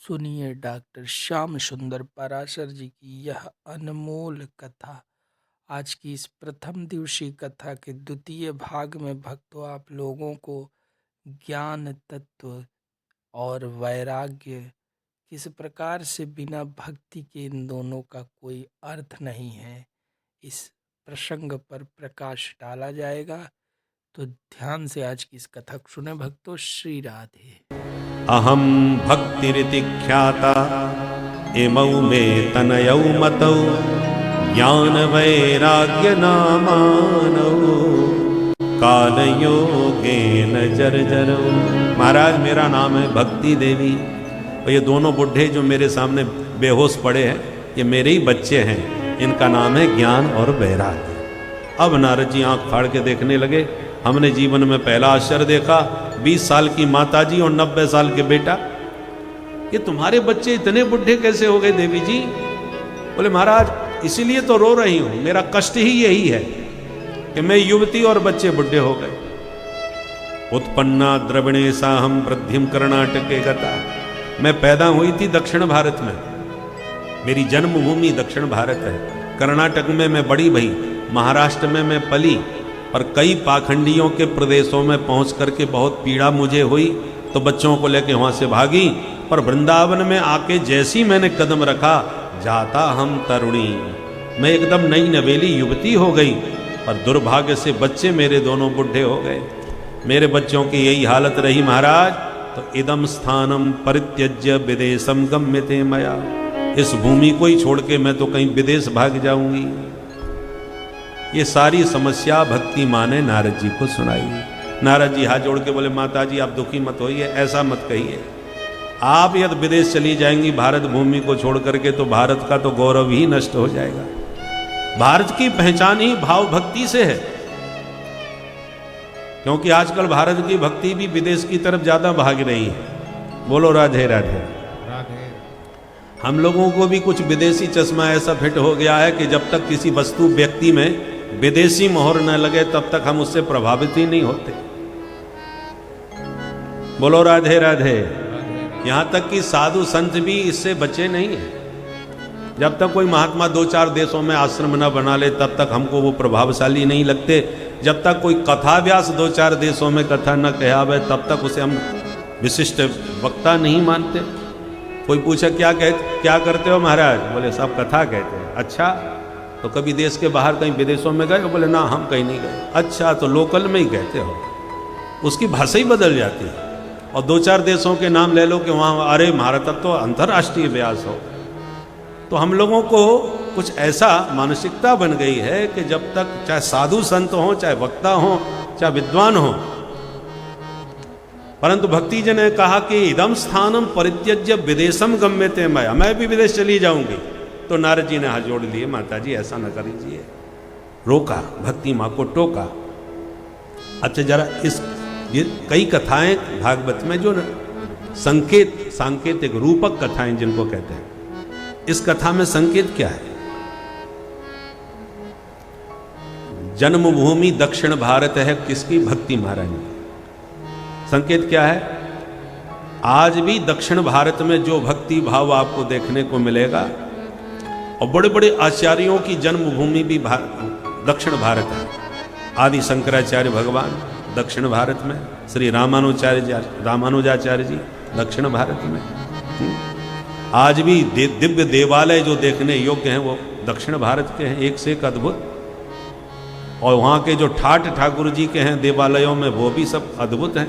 सुनिए डॉक्टर श्याम सुंदर पराशर जी की यह अनमोल कथा। आज की इस प्रथम दिवसीय कथा के द्वितीय भाग में भक्तों आप लोगों को ज्ञान तत्व और वैराग्य किस प्रकार से बिना भक्ति के इन दोनों का कोई अर्थ नहीं है, इस प्रसंग पर प्रकाश डाला जाएगा। तो ध्यान से आज की इस कथा को सुने भक्तों। श्री राधे। अहम भक्तिरिति ख्याता इमौ मे तनयौ मतौ ज्ञान वैराग्य नामानौ कालयोगेन जर्जरौ। महाराज मेरा नाम है भक्ति देवी और ये दोनों बुढ़े जो मेरे सामने बेहोश पड़े हैं ये मेरे ही बच्चे हैं, इनका नाम है ज्ञान और वैराग्य। अब नारद जी आंख फाड़ के देखने लगे। हमने जीवन में पहला आश्चर्य देखा, 20 साल की माताजी और 90 साल के बेटा। ये तुम्हारे बच्चे इतने बुढ़े कैसे हो गए देवी जी? बोले महाराज इसीलिए तो रो रही हूं, मेरा कष्ट ही यही है कि मैं युवती और बच्चे बुढ़े हो गए। उत्पन्ना द्रविणे साहम वृद्धिम कर्नाटके गता। मैं पैदा हुई थी दक्षिण भारत में, मेरी जन्मभूमि दक्षिण भारत है। कर्नाटक में मैं बड़ी भई, महाराष्ट्र में मैं पली, पर कई पाखंडियों के प्रदेशों में पहुंच करके बहुत पीड़ा मुझे हुई तो बच्चों को लेके वहां से भागी। पर वृंदावन में आके जैसी मैंने कदम रखा, जाता हम तरुणी, मैं एकदम नई नवेली युवती हो गई। पर दुर्भाग्य से बच्चे मेरे दोनों बुढ़े हो गए। मेरे बच्चों की यही हालत रही महाराज। तो इदम स्थानम परित्यज्य विदेशम गम्यते मया। इस भूमि को ही छोड़ के मैं तो कहीं विदेश भाग जाऊंगी। ये सारी समस्या भक्ति माँ ने नारद जी को सुनाई। नारद जी हाथ जोड़ के बोले माता जी आप दुखी मत होइए, ऐसा मत कहिए। आप यदि विदेश चली जाएंगी भारत भूमि को छोड़ करके तो भारत का तो गौरव ही नष्ट हो जाएगा। भारत की पहचान ही भाव भक्ति से है, क्योंकि आजकल भारत की भक्ति भी विदेश की तरफ ज्यादा भाग रही है। बोलो राधे राधे। हम लोगों को भी कुछ विदेशी चश्मा ऐसा फिट हो गया है कि जब तक किसी वस्तु व्यक्ति में विदेशी मोहर न लगे तब तक हम उससे प्रभावित ही नहीं होते। बोलो राधे राधे। यहां तक कि साधु संत भी इससे बचे नहीं है। जब तक कोई महात्मा 2-4 देशों में आश्रम न बना ले तब तक हमको वो प्रभावशाली नहीं लगते। जब तक कोई कथा व्यास 2-4 देशों में कथा न कहावे तब तक उसे हम विशिष्ट वक्ता नहीं मानते। कोई पूछा क्या करते हो महाराज? बोले सब कथा कहते हैं। अच्छा तो कभी देश के बाहर कहीं विदेशों में गए? बोले ना हम कहीं नहीं गए। अच्छा तो लोकल में ही कहते हो। उसकी भाषा ही बदल जाती है। और 2-4 देशों के नाम ले लो कि वहाँ अरे हमारा तब तो अंतर्राष्ट्रीय व्यास हो। तो हम लोगों को कुछ ऐसा मानसिकता बन गई है कि जब तक चाहे साधु संत हो, चाहे वक्ता हो, चाहे विद्वान हो, परंतु भक्ति जी ने कहा कि इदम स्थानम परित्यज्य विदेशम गम्यते मया, मैं भी विदेश चली जाऊंगी। तो नारद जी ने हाथ जोड़ लिए, माता जी ऐसा न करिए। रोका, भक्ति माँ को टोका। अच्छा जरा ये कई कथाएं भागवत में जो सांकेतिक रूपक कथाएं जिनको कहते हैं, इस कथा में संकेत क्या है? जन्मभूमि दक्षिण भारत है किसकी? भक्ति महारानी। संकेत क्या है? आज भी दक्षिण भारत में जो भक्ति भाव आपको देखने को मिलेगा, और बड़े बड़े आचार्यों की जन्मभूमि भी दक्षिण भारत है। आदि शंकराचार्य भगवान दक्षिण भारत में, श्री रामानुजाचार्य जी दक्षिण भारत में। आज भी दिव्य देवालय जो देखने योग्य हैं वो दक्षिण भारत के हैं, एक से एक अद्भुत। और वहाँ के जो ठाठ ठाकुर जी के हैं देवालयों में वो भी सब अद्भुत हैं।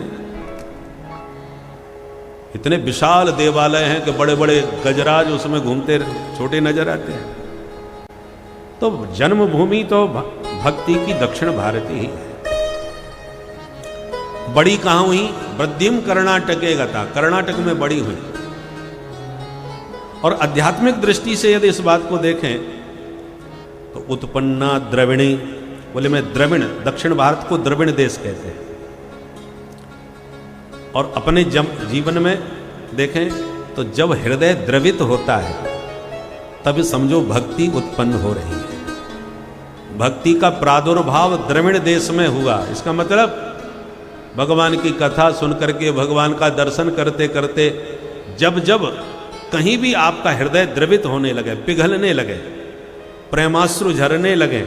इतने विशाल देवालय हैं कि बड़े बड़े गजराज उसमें घूमते छोटे नजर आते हैं। तो जन्मभूमि तो भक्ति की दक्षिण भारत ही है। बड़ी कहाँ हुई? वृद्धिम कर्नाटके गता, कर्नाटक में बड़ी हुई। और आध्यात्मिक दृष्टि से यदि इस बात को देखें तो उत्पन्ना द्रविणी, बोले मैं द्रविण, दक्षिण भारत को द्रविण देश कहते हैं। और अपने जीवन में देखें तो जब हृदय द्रवित होता है तब समझो भक्ति उत्पन्न हो रही है। भक्ति का प्रादुर्भाव द्रविण देश में हुआ। इसका मतलब भगवान की कथा सुन करके, भगवान का दर्शन करते करते जब जब कहीं भी आपका हृदय द्रवित होने लगे, पिघलने लगे, प्रेमाश्रु झरने लगे,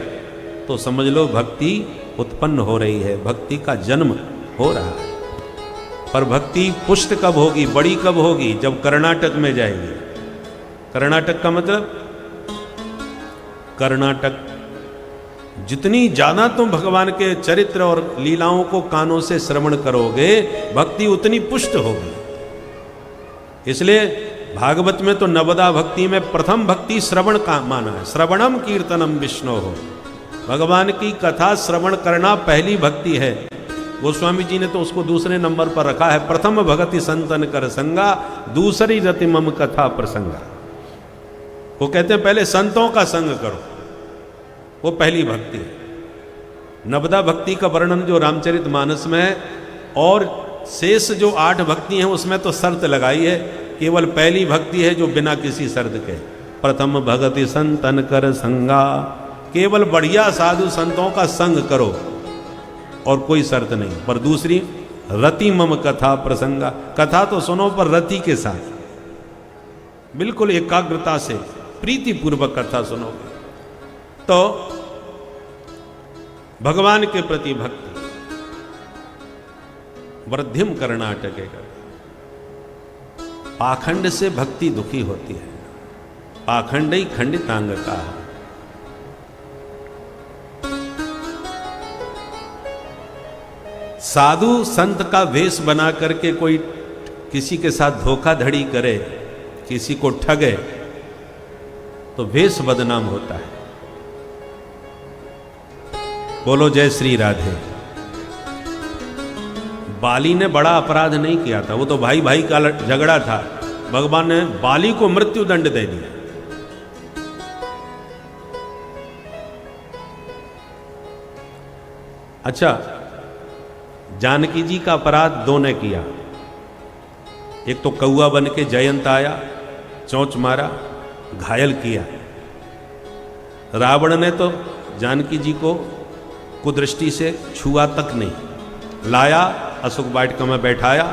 तो समझ लो भक्ति उत्पन्न हो रही है, भक्ति का जन्म हो रहा है। पर भक्ति पुष्ट कब होगी, बड़ी कब होगी? जब कर्नाटक में जाएगी। कर्नाटक का मतलब, कर्नाटक जितनी ज्यादा तुम भगवान के चरित्र और लीलाओं को कानों से श्रवण करोगे, भक्ति उतनी पुष्ट होगी। इसलिए भागवत में तो नवदा भक्ति में प्रथम भक्ति श्रवण का माना है। श्रवणम कीर्तनम विष्णु हो, भगवान की कथा श्रवण करना पहली भक्ति है। गोस्वामी जी ने तो उसको दूसरे नंबर पर रखा है, प्रथम भगति संतन कर संगा, दूसरी रति मम कथा प्रसंगा। वो कहते हैं पहले संतों का संग करो, वो पहली भक्ति है। नवदा भक्ति का वर्णन जो रामचरित मानस में है, और शेष जो 8 भक्ति हैं उसमें तो शर्त लगाई है, केवल पहली भक्ति है जो बिना किसी शर्त के, प्रथम भगति संतन कर संगा, केवल बढ़िया साधु संतों का संग करो और कोई शर्त नहीं। पर दूसरी रति मम कथा प्रसंगा, कथा तो सुनो पर रति के साथ, बिल्कुल एकाग्रता से प्रीति पूर्वक कथा सुनोगे तो भगवान के प्रति भक्ति। वृद्धिम कर्नाटके का पाखंड से भक्ति दुखी होती है, पाखंड ही खंडितांग का। साधु संत का वेश बना करके कोई किसी के साथ धोखाधड़ी करे, किसी को ठगे, तो वेश बदनाम होता है। बोलो जय श्री राधे। बाली ने बड़ा अपराध नहीं किया था, वो तो भाई भाई का झगड़ा था, भगवान ने बाली को मृत्यु दंड दे दिया। अच्छा, जानकी जी का अपराध दो ने किया। एक तो कौआ बन के जयंत आया, चोंच मारा, घायल किया। रावण ने तो जानकी जी को कुदृष्टि से छुआ तक नहीं, लाया, अशोक वाटिका में बैठाया,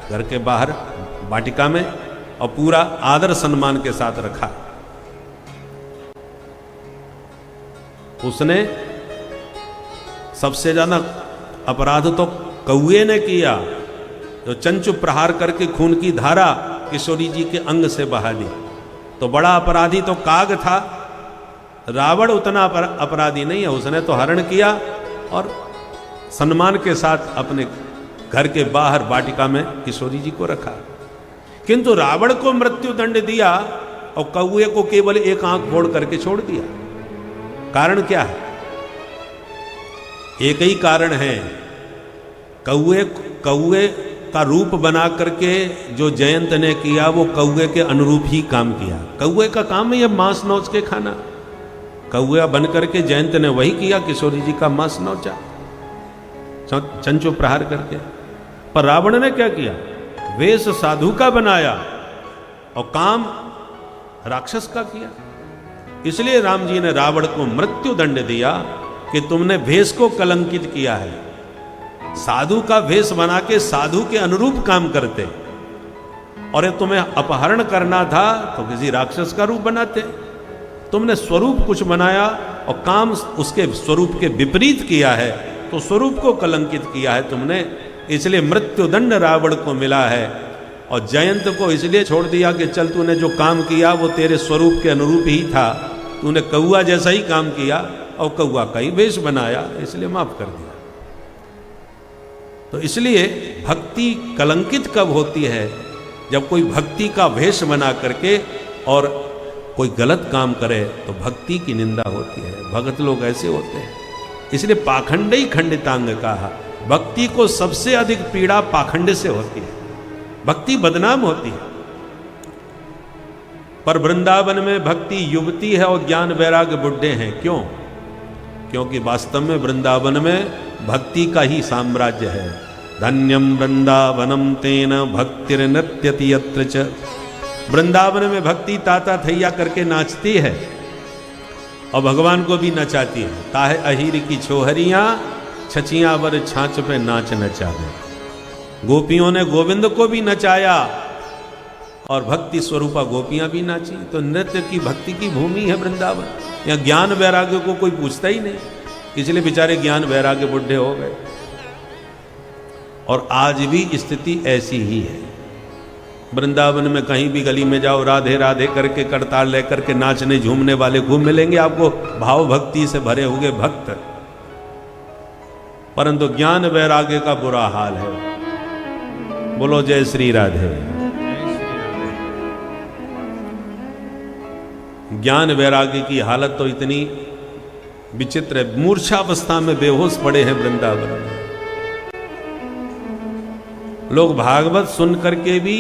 घर के बाहर वाटिका में, और पूरा आदर सम्मान के साथ रखा। उसने सबसे ज्यादा अपराध तो कौए ने किया, जो चंचु प्रहार करके खून की धारा किशोरी जी के अंग से बहा दी। तो बड़ा अपराधी तो काग था, रावण उतना अपराधी नहीं है, उसने तो हरण किया और सम्मान के साथ अपने घर के बाहर वाटिका में किशोरी जी को रखा। किंतु रावण को मृत्यु दंड दिया और कौए को केवल एक आंख फोड़ करके छोड़ दिया। कारण क्या है? एक ही कारण है, कौए का रूप बना करके जो जयंत ने किया वो कौए के अनुरूप ही काम किया। कौए का काम है ये मांस नोच के खाना, कौआ बन करके जयंत ने वही किया, किशोरी जी का मांस नोचा चंचो प्रहार करके। पर रावण ने क्या किया? वेश साधु का बनाया और काम राक्षस का किया। इसलिए राम जी ने रावण को मृत्यु दंड दिया कि तुमने भेष को कलंकित किया है। साधु का भेष बना के साधु के अनुरूप काम करते, और तुम्हें अपहरण करना था तो किसी राक्षस का रूप बनाते। तुमने स्वरूप कुछ बनाया और काम उसके स्वरूप के विपरीत किया है, तो स्वरूप को कलंकित किया है तुमने। इसलिए मृत्यु दंड रावण को मिला है। और जयंत को इसलिए छोड़ दिया कि चल तूने जो काम किया वो तेरे स्वरूप के अनुरूप ही था, तूने कौआ जैसा ही काम किया और कौआ का ही वेश बनाया, इसलिए माफ कर दिया। तो इसलिए भक्ति कलंकित कब होती है? जब कोई भक्ति का वेश बना करके और कोई गलत काम करे तो भक्ति की निंदा होती है। भगत लोग ऐसे होते हैं। इसलिए पाखंड ही खंडितांग कहा। भक्ति को सबसे अधिक पीड़ा पाखंड से होती है, भक्ति बदनाम होती है। पर वृंदावन में भक्ति युवती है और ज्ञान वैराग्य बुढ़े हैं। क्यों? क्योंकि वास्तव में वृंदावन में भक्ति का ही साम्राज्य है। धन्यम वृंदावनम तेन भक्तिर नृत्यति यत्र च। वृंदावन में भक्ति ताता थैया करके नाचती है और भगवान को भी नचाती है। ताहे अहीर की छोहरियां छचियां वर छाछ पे नाच नचावे। गोपियों ने गोविंद को भी नचाया और भक्ति स्वरूपा गोपियां भी नाची। तो नृत्य की भक्ति की भूमि है वृंदावन। यहाँ ज्ञान वैराग्य को कोई पूछता ही नहीं, इसलिए बेचारे ज्ञान वैराग्य बुढ़े हो गए। और आज भी स्थिति ऐसी ही है। वृंदावन में कहीं भी गली में जाओ, राधे राधे करके करताल लेकर के नाचने झूमने वाले खूब मिलेंगे आपको, भाव भक्ति से भरे हुए भक्त। परंतु ज्ञान वैराग्य का बुरा हाल है। बोलो जय श्री राधे। ज्ञान वैराग्य की हालत तो इतनी विचित्र है, मूर्छावस्था में बेहोश पड़े हैं वृंदावन में। लोग भागवत सुन करके भी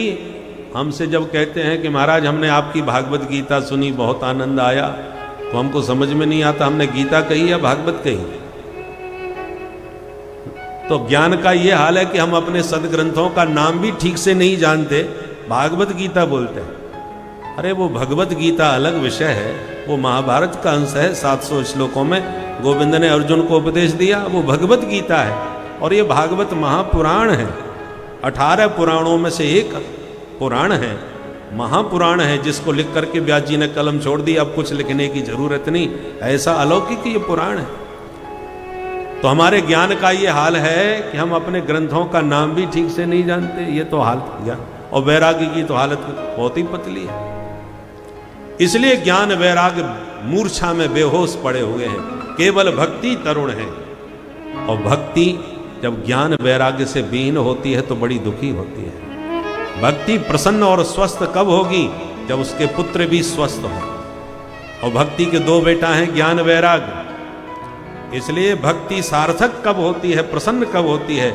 हमसे जब कहते हैं कि महाराज हमने आपकी भागवत गीता सुनी, बहुत आनंद आया, तो हमको समझ में नहीं आता हमने गीता कही या भागवत कही। तो ज्ञान का ये हाल है कि हम अपने सदग्रंथों का नाम भी ठीक से नहीं जानते, भागवत गीता बोलते हैं। अरे वो भगवत गीता अलग विषय है, वो महाभारत का अंश है। 700 श्लोकों में गोविंद ने अर्जुन को उपदेश दिया, वो भगवत गीता है। और ये भागवत महापुराण है, 18 पुराणों में से एक पुराण है, महापुराण है, जिसको लिख करके व्यास जी ने कलम छोड़ दी, अब कुछ लिखने की जरूरत नहीं, ऐसा अलौकिक ये पुराण है। तो हमारे ज्ञान का ये हाल है कि हम अपने ग्रंथों का नाम भी ठीक से नहीं जानते, ये तो हाल ज्ञान। और वैराग्य की तो हालत बहुत ही पतली है। इसलिए ज्ञान वैराग्य मूर्छा में बेहोश पड़े हुए हैं, केवल भक्ति तरुण है। और भक्ति जब ज्ञान वैराग्य से विहीन होती है तो बड़ी दुखी होती है। भक्ति प्रसन्न और स्वस्थ कब होगी? जब उसके पुत्र भी स्वस्थ हो। और भक्ति के 2 बेटा हैं, ज्ञान वैराग्य। इसलिए भक्ति सार्थक कब होती है, प्रसन्न कब होती है?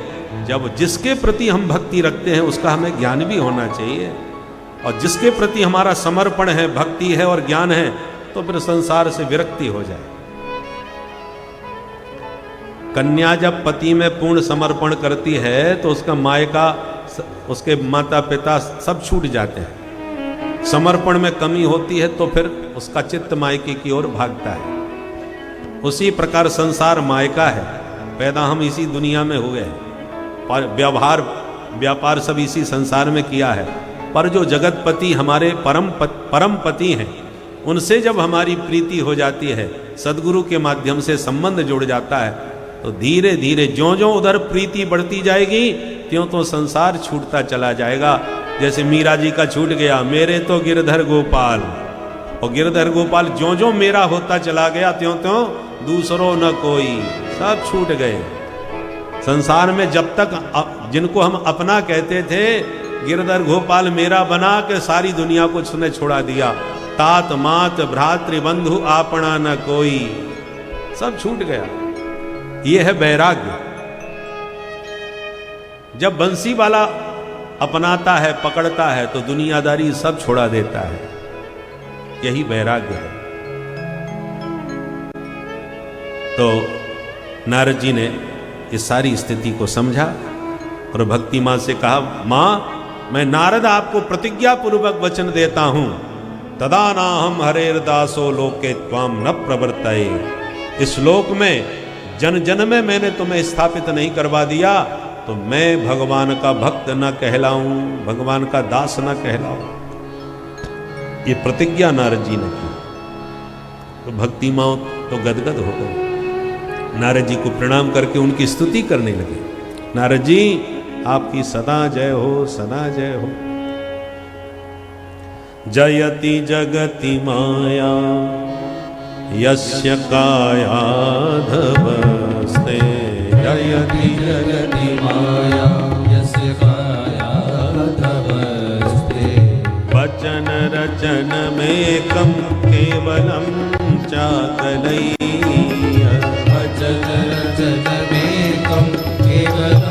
जब जिसके प्रति हम भक्ति रखते हैं उसका हमें ज्ञान भी होना चाहिए। और जिसके प्रति हमारा समर्पण है, भक्ति है और ज्ञान है, तो फिर संसार से विरक्ति हो जाए। कन्या जब पति में पूर्ण समर्पण करती है तो उसका मायका, उसके माता पिता सब छूट जाते हैं। समर्पण में कमी होती है तो फिर उसका चित्त मायके की ओर भागता है। उसी प्रकार संसार मायका है, पैदा हम इसी दुनिया में हुए हैं और व्यापार सब इसी संसार में किया है। पर जो जगतपति हमारे परम पति हैं, उनसे जब हमारी प्रीति हो जाती है, सदगुरु के माध्यम से संबंध जुड़ जाता है, तो धीरे धीरे ज्यों ज्यों उधर प्रीति बढ़ती जाएगी त्यों तो संसार छूटता चला जाएगा। जैसे मीरा जी का छूट गया, मेरे तो गिरधर गोपाल, और गिरधर गोपाल ज्यों ज्यों मेरा होता चला गया त्यों त्यों दूसरों न कोई, सब छूट गए। संसार में जब तक जिनको हम अपना कहते थे, गिरधर गोपाल मेरा बना के सारी दुनिया को उसने छोड़ा दिया। तात मात भ्रातृ बंधु आपना न कोई, सब छूट गया। ये है वैराग्य। जब बंसी वाला अपनाता है, पकड़ता है, तो दुनियादारी सब छोड़ा देता है। यही वैराग्य है। तो नारद जी ने इस सारी स्थिति को समझा और भक्ति मां से कहा, मां मैं नारद आपको प्रतिज्ञा पूर्वक वचन देता हूं, तदा नाहम हरेर दासो लोके त्वाम न प्रवर्तये। इस लोक में जन जन में मैंने तुम्हें स्थापित नहीं करवा दिया तो मैं भगवान का भक्त न कहलाऊं, भगवान का दास न कहलाऊं। ये प्रतिज्ञा नारद जी ने की। तो भक्ति मां तो गदगद हो गई, नारद जी को प्रणाम करके उनकी स्तुति करने लगे। नारद जी आपकी सदा जय हो, सदा जय हो। जयति जगति माया यस्य कायाधवस्ते, जयति जगति माया यस्य कायाधवस्ते। वचन रचन मेकं केवलं चाकलैः, वचन रचन मेकं केवलं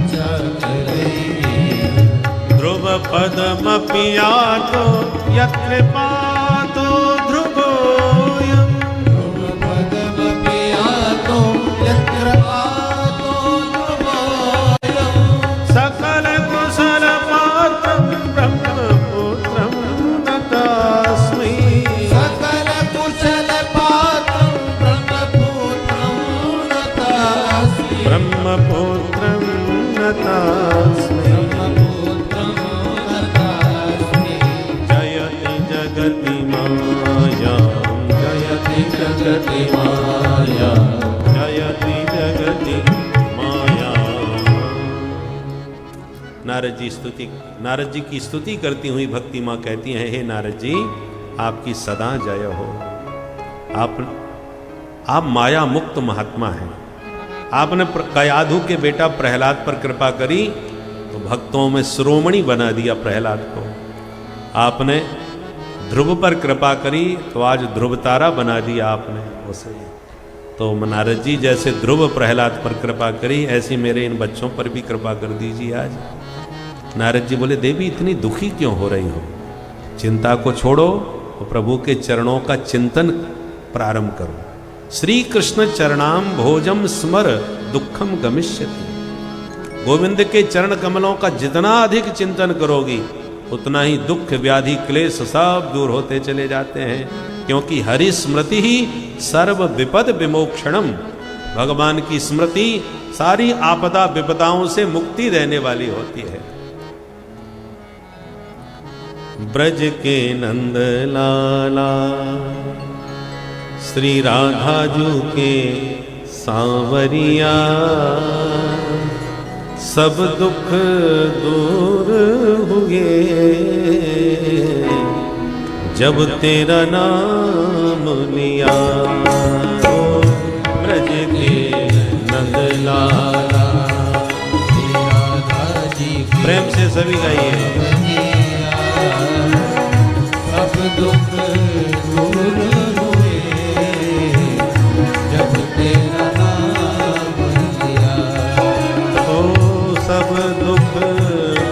चाकलैः। ध्रुव पदमपि यातो यत्र पातो ध्रुवोऽयम्, ध्रुव पदमपि यातो यत्र पातो ध्रुवोऽयम्। सकल कुशल पात्रं ब्रह्मपुत्रं नतास्मि, सकल कुशल पात्रं ब्रह्मपुत्रं नतास्मि, ब्रह्मपुत्रं नतास्मि। ब्रह्मपुत्रं नतास्मि। जगति माया जयति जगति माया। नारद जी की स्तुति करती हुई भक्ति माँ कहती हैं, हे नारद जी, आपकी सदा जय हो। आप माया मुक्त महात्मा हैं। आपने कयाधु के बेटा प्रहलाद पर कृपा करी तो भक्तों में शिरोमणि बना दिया प्रहलाद को। आपने ध्रुव पर कृपा करी तो आज ध्रुव तारा बना दिया आपने उसे। तो नारद जी जैसे ध्रुव प्रहलाद पर कृपा करी, ऐसी मेरे इन बच्चों पर भी कृपा कर दीजिए आज। नारद जी बोले, देवी इतनी दुखी क्यों हो रही हो? चिंता को छोड़ो और प्रभु के चरणों का चिंतन प्रारंभ करो। श्री कृष्ण चरणाम भोजम स्मर दुखम गमिष्यति। गोविंद के चरण कमलों का जितना अधिक चिंतन करोगी उतना ही दुख व्याधि क्लेश सब दूर होते चले जाते हैं, क्योंकि हरि स्मृति ही सर्व विपद विमोक्षणम। भगवान की स्मृति सारी आपदा विपदाओं से मुक्ति देने वाली होती है। ब्रज के नंद लाला श्री राधा जू के सांवरिया, सब दुख दूर हुए जब तेरा नाम लिया। ओ ब्रज के नंद लाला, प्रेम से सभी गाइए। सब दुख दूर हुए जब तेरा नाम लिया। ओ सब दुख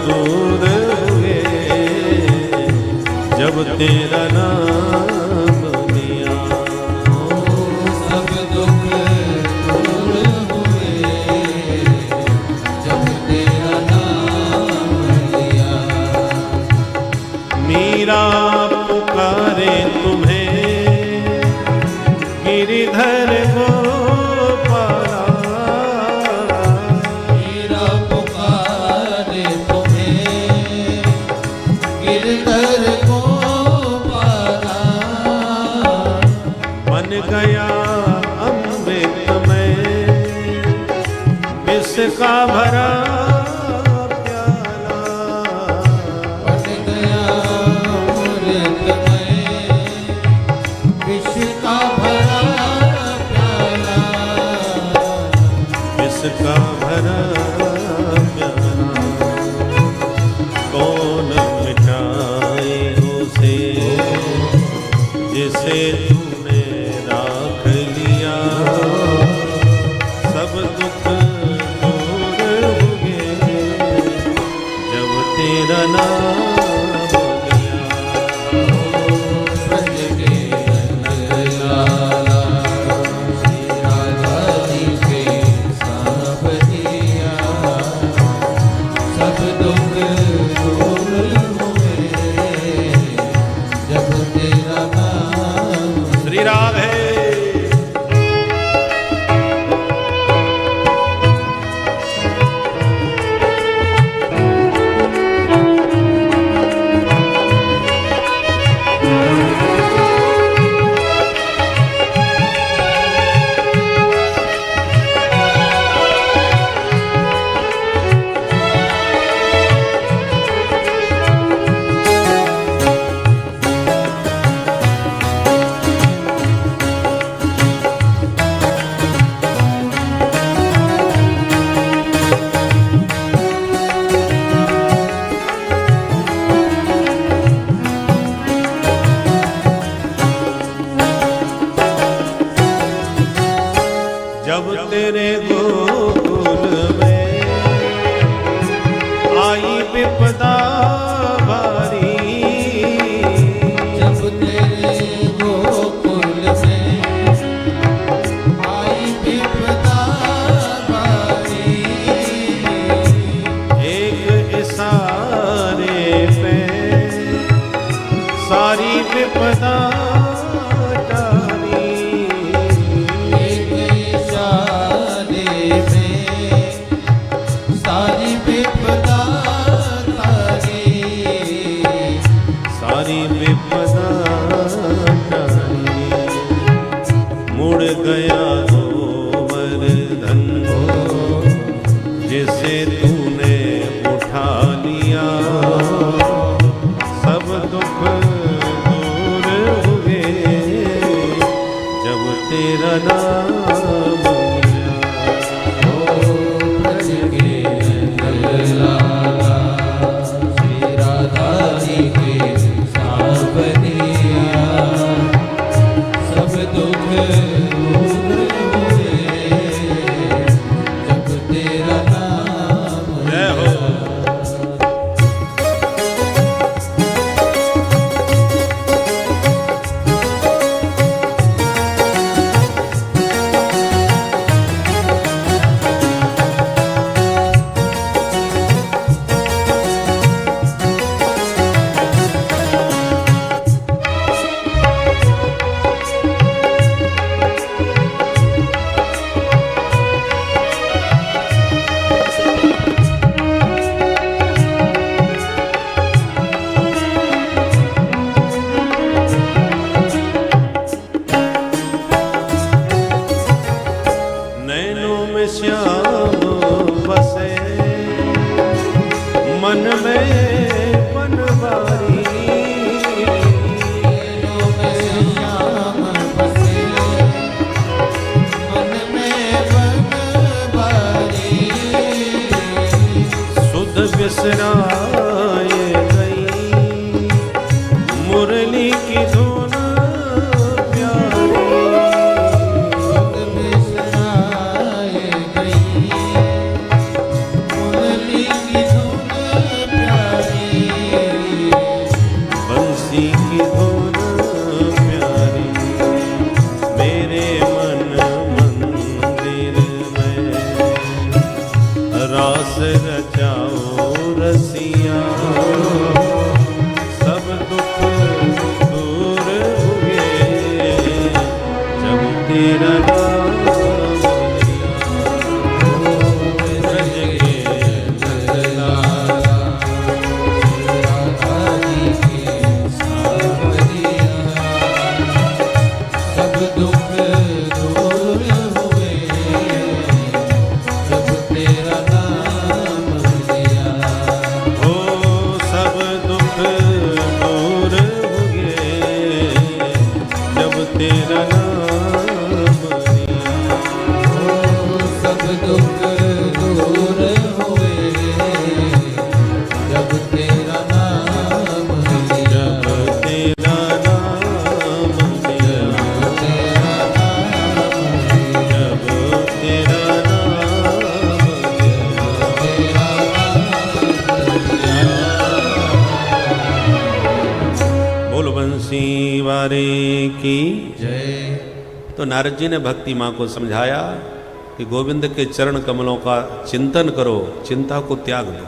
दूर हुए जब तेरा नाम लिया। सब दुख दूर हुए जब तेरा नाम लिया। मीरा पुकारे तुम्हें गिरिधर गोपाला, मीरा पुकारे तुम्हें गिरधर गोपाला। बन गया अमृत में विष का भरा प्याला। बन गया अमृत में विष का भरा प्याला। विष का भरा प्याला कौन मिटाए उसे जिसे तूने राख लिया। सब दुख दूर हुए जब तेरा नाम लिया। ब्रज के नंद लाला श्री राधा जी के सांवरिया, सब दुख दूर हुए जब तेरा नाम। श्री राधे। जब तेरे गोकुल में आई विपदा भारी। जब तेरे गोकुल में आई विपदा भारी। एक इशारे पे सारी विपदा टारी। एक इशारे में सारी विपदा तारी। सारी विपदा टारी। मुरली की धुन प्यारी, बिसराए गई मुरली की धुन प्यारी, बंसी की धुन प्यारी, मेरे मन मंदिर में रास रचाओ रसिया, सब दुख दूर हुए जब तेरा नाम लिया। रज के लाला राधा जी के सावरिया, सब दुख दूर हुए जब तेरा नाम लिया। ओ सब दुख दूर हुए जब तेरा नाम लिया। सब दुख दूर हुए जब तेरा नाम लिया। जब तेरा नाम लिया, तेरा नाम जब तेरा नाम लिया। तेरा बोल बंसी वारे की। जय। तो नारद जी ने भक्ति माँ को समझाया कि गोविंद के चरण कमलों का चिंतन करो, चिंता को त्याग दो।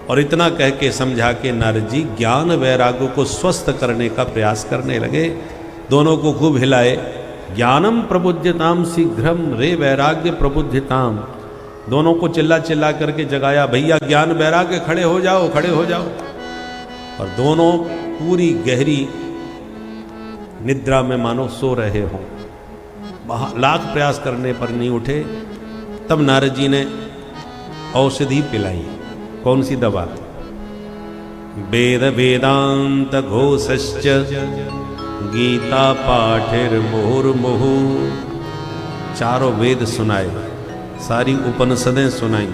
और इतना कह के समझा के नारद जी ज्ञान वैराग्य को स्वस्थ करने का प्रयास करने लगे। दोनों को खूब हिलाए। ज्ञानम प्रबुध्यताम शीघ्रम रे वैराग्य प्रबुध्यताम। दोनों को चिल्ला चिल्ला करके जगाया, भैया ज्ञान वैराग्य खड़े हो जाओ, खड़े हो जाओ। और दोनों पूरी गहरी निद्रा में मानो सो रहे हों, लाख प्रयास करने पर नहीं उठे। तब नारद जी ने औषधि पिलाई। कौन सी दवा? वेद वेदांत घोषश्च गीता पाठिर मुहुर्मुहु। चारों वेद सुनाए, सारी उपनिषदें सुनाई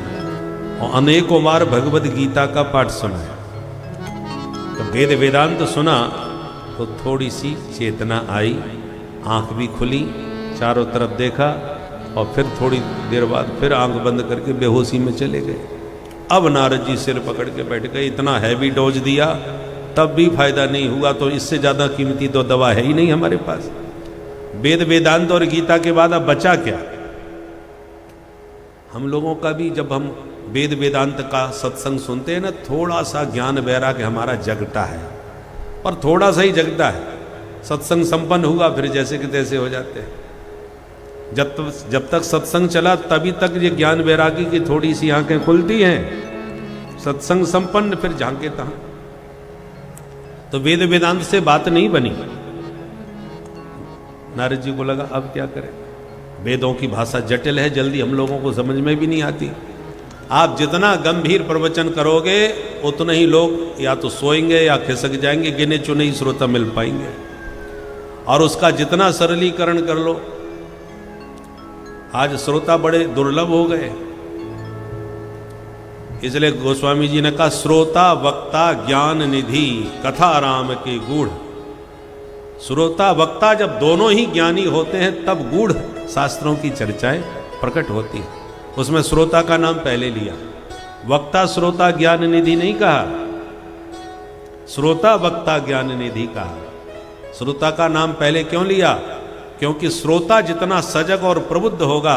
और अनेकों बार भगवद गीता का पाठ सुनाया। तो वेद वेदांत सुना तो थोड़ी सी चेतना आई, आंख भी खुली, चारों तरफ देखा और फिर थोड़ी देर बाद फिर आंख बंद करके बेहोशी में चले गए। अब नारद जी सिर पकड़ के बैठ गए। इतना हैवी डोज दिया तब भी फायदा नहीं हुआ, तो इससे ज़्यादा कीमती तो दवा है ही नहीं हमारे पास। वेद वेदांत और गीता के बाद अब बचा क्या? हम लोगों का भी जब हम वेद वेदांत का सत्संग सुनते हैं ना, थोड़ा सा ज्ञान वैराग्य हमारा जगता है, और थोड़ा सा ही जगता है। सत्संग संपन्न हुआ फिर जैसे कि तैसे हो जाते हैं। जब तक सत्संग चला तभी तक ये ज्ञान वैरागी की थोड़ी सी आंखें खुलती हैं। सत्संग संपन्न फिर झांके तहां। तो वेद वेदांत से बात नहीं बनी। नारद जी को लगा अब क्या करें, वेदों की भाषा जटिल है, जल्दी हम लोगों को समझ में भी नहीं आती। आप जितना गंभीर प्रवचन करोगे उतने ही लोग या तो सोएंगे या खिसक जाएंगे, गिने चुने ही श्रोता मिल पाएंगे। और उसका जितना सरलीकरण कर लो, आज श्रोता बड़े दुर्लभ हो गए। इसलिए गोस्वामी जी ने कहा, श्रोता वक्ता ज्ञान निधि कथा राम के गूढ़। श्रोता वक्ता जब दोनों ही ज्ञानी होते हैं तब गूढ़ शास्त्रों की चर्चाएं प्रकट होती हैं। उसमें श्रोता का नाम पहले लिया, वक्ता श्रोता ज्ञान निधि नहीं कहा, श्रोता वक्ता ज्ञान निधि कहा। श्रोता का नाम पहले क्यों लिया? क्योंकि श्रोता जितना सजग और प्रबुद्ध होगा,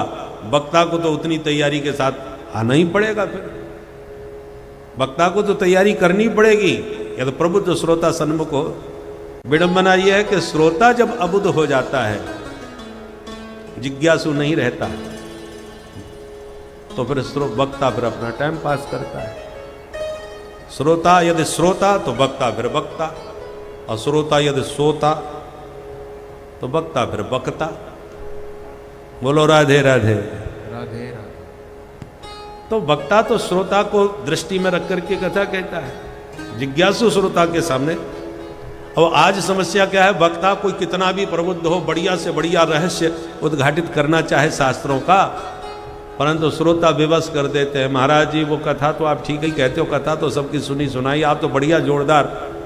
वक्ता को तो उतनी तैयारी के साथ आना ही पड़ेगा। फिर वक्ता को तो तैयारी करनी पड़ेगी या तो प्रबुद्ध श्रोता सन्मुख हो। विडंबना यह है कि श्रोता जब अबुद्ध हो जाता है, जिज्ञासु नहीं रहता है, तो फिर वक्ता फिर अपना टाइम पास करता है। श्रोता यदि श्रोता तो वक्ता फिर वक्ता, और श्रोता यदि सोता तो वक्ता फिर वक्ता। बोलो राधे राधे। राधे राधे। तो वक्ता तो श्रोता को दृष्टि में रख करके कथा कहता है, जिज्ञासु श्रोता के सामने। और आज समस्या क्या है, वक्ता कोई कितना भी प्रबुद्ध हो, बढ़िया से बढ़िया रहस्य उद्घाटित करना चाहे शास्त्रों का, परंतु श्रोता विवश कर देते हैं। महाराज जी वो कथा तो आप ठीक ही कहते हो, कथा तो सबकी सुनी सुनाई, आप तो बढ़िया जोरदार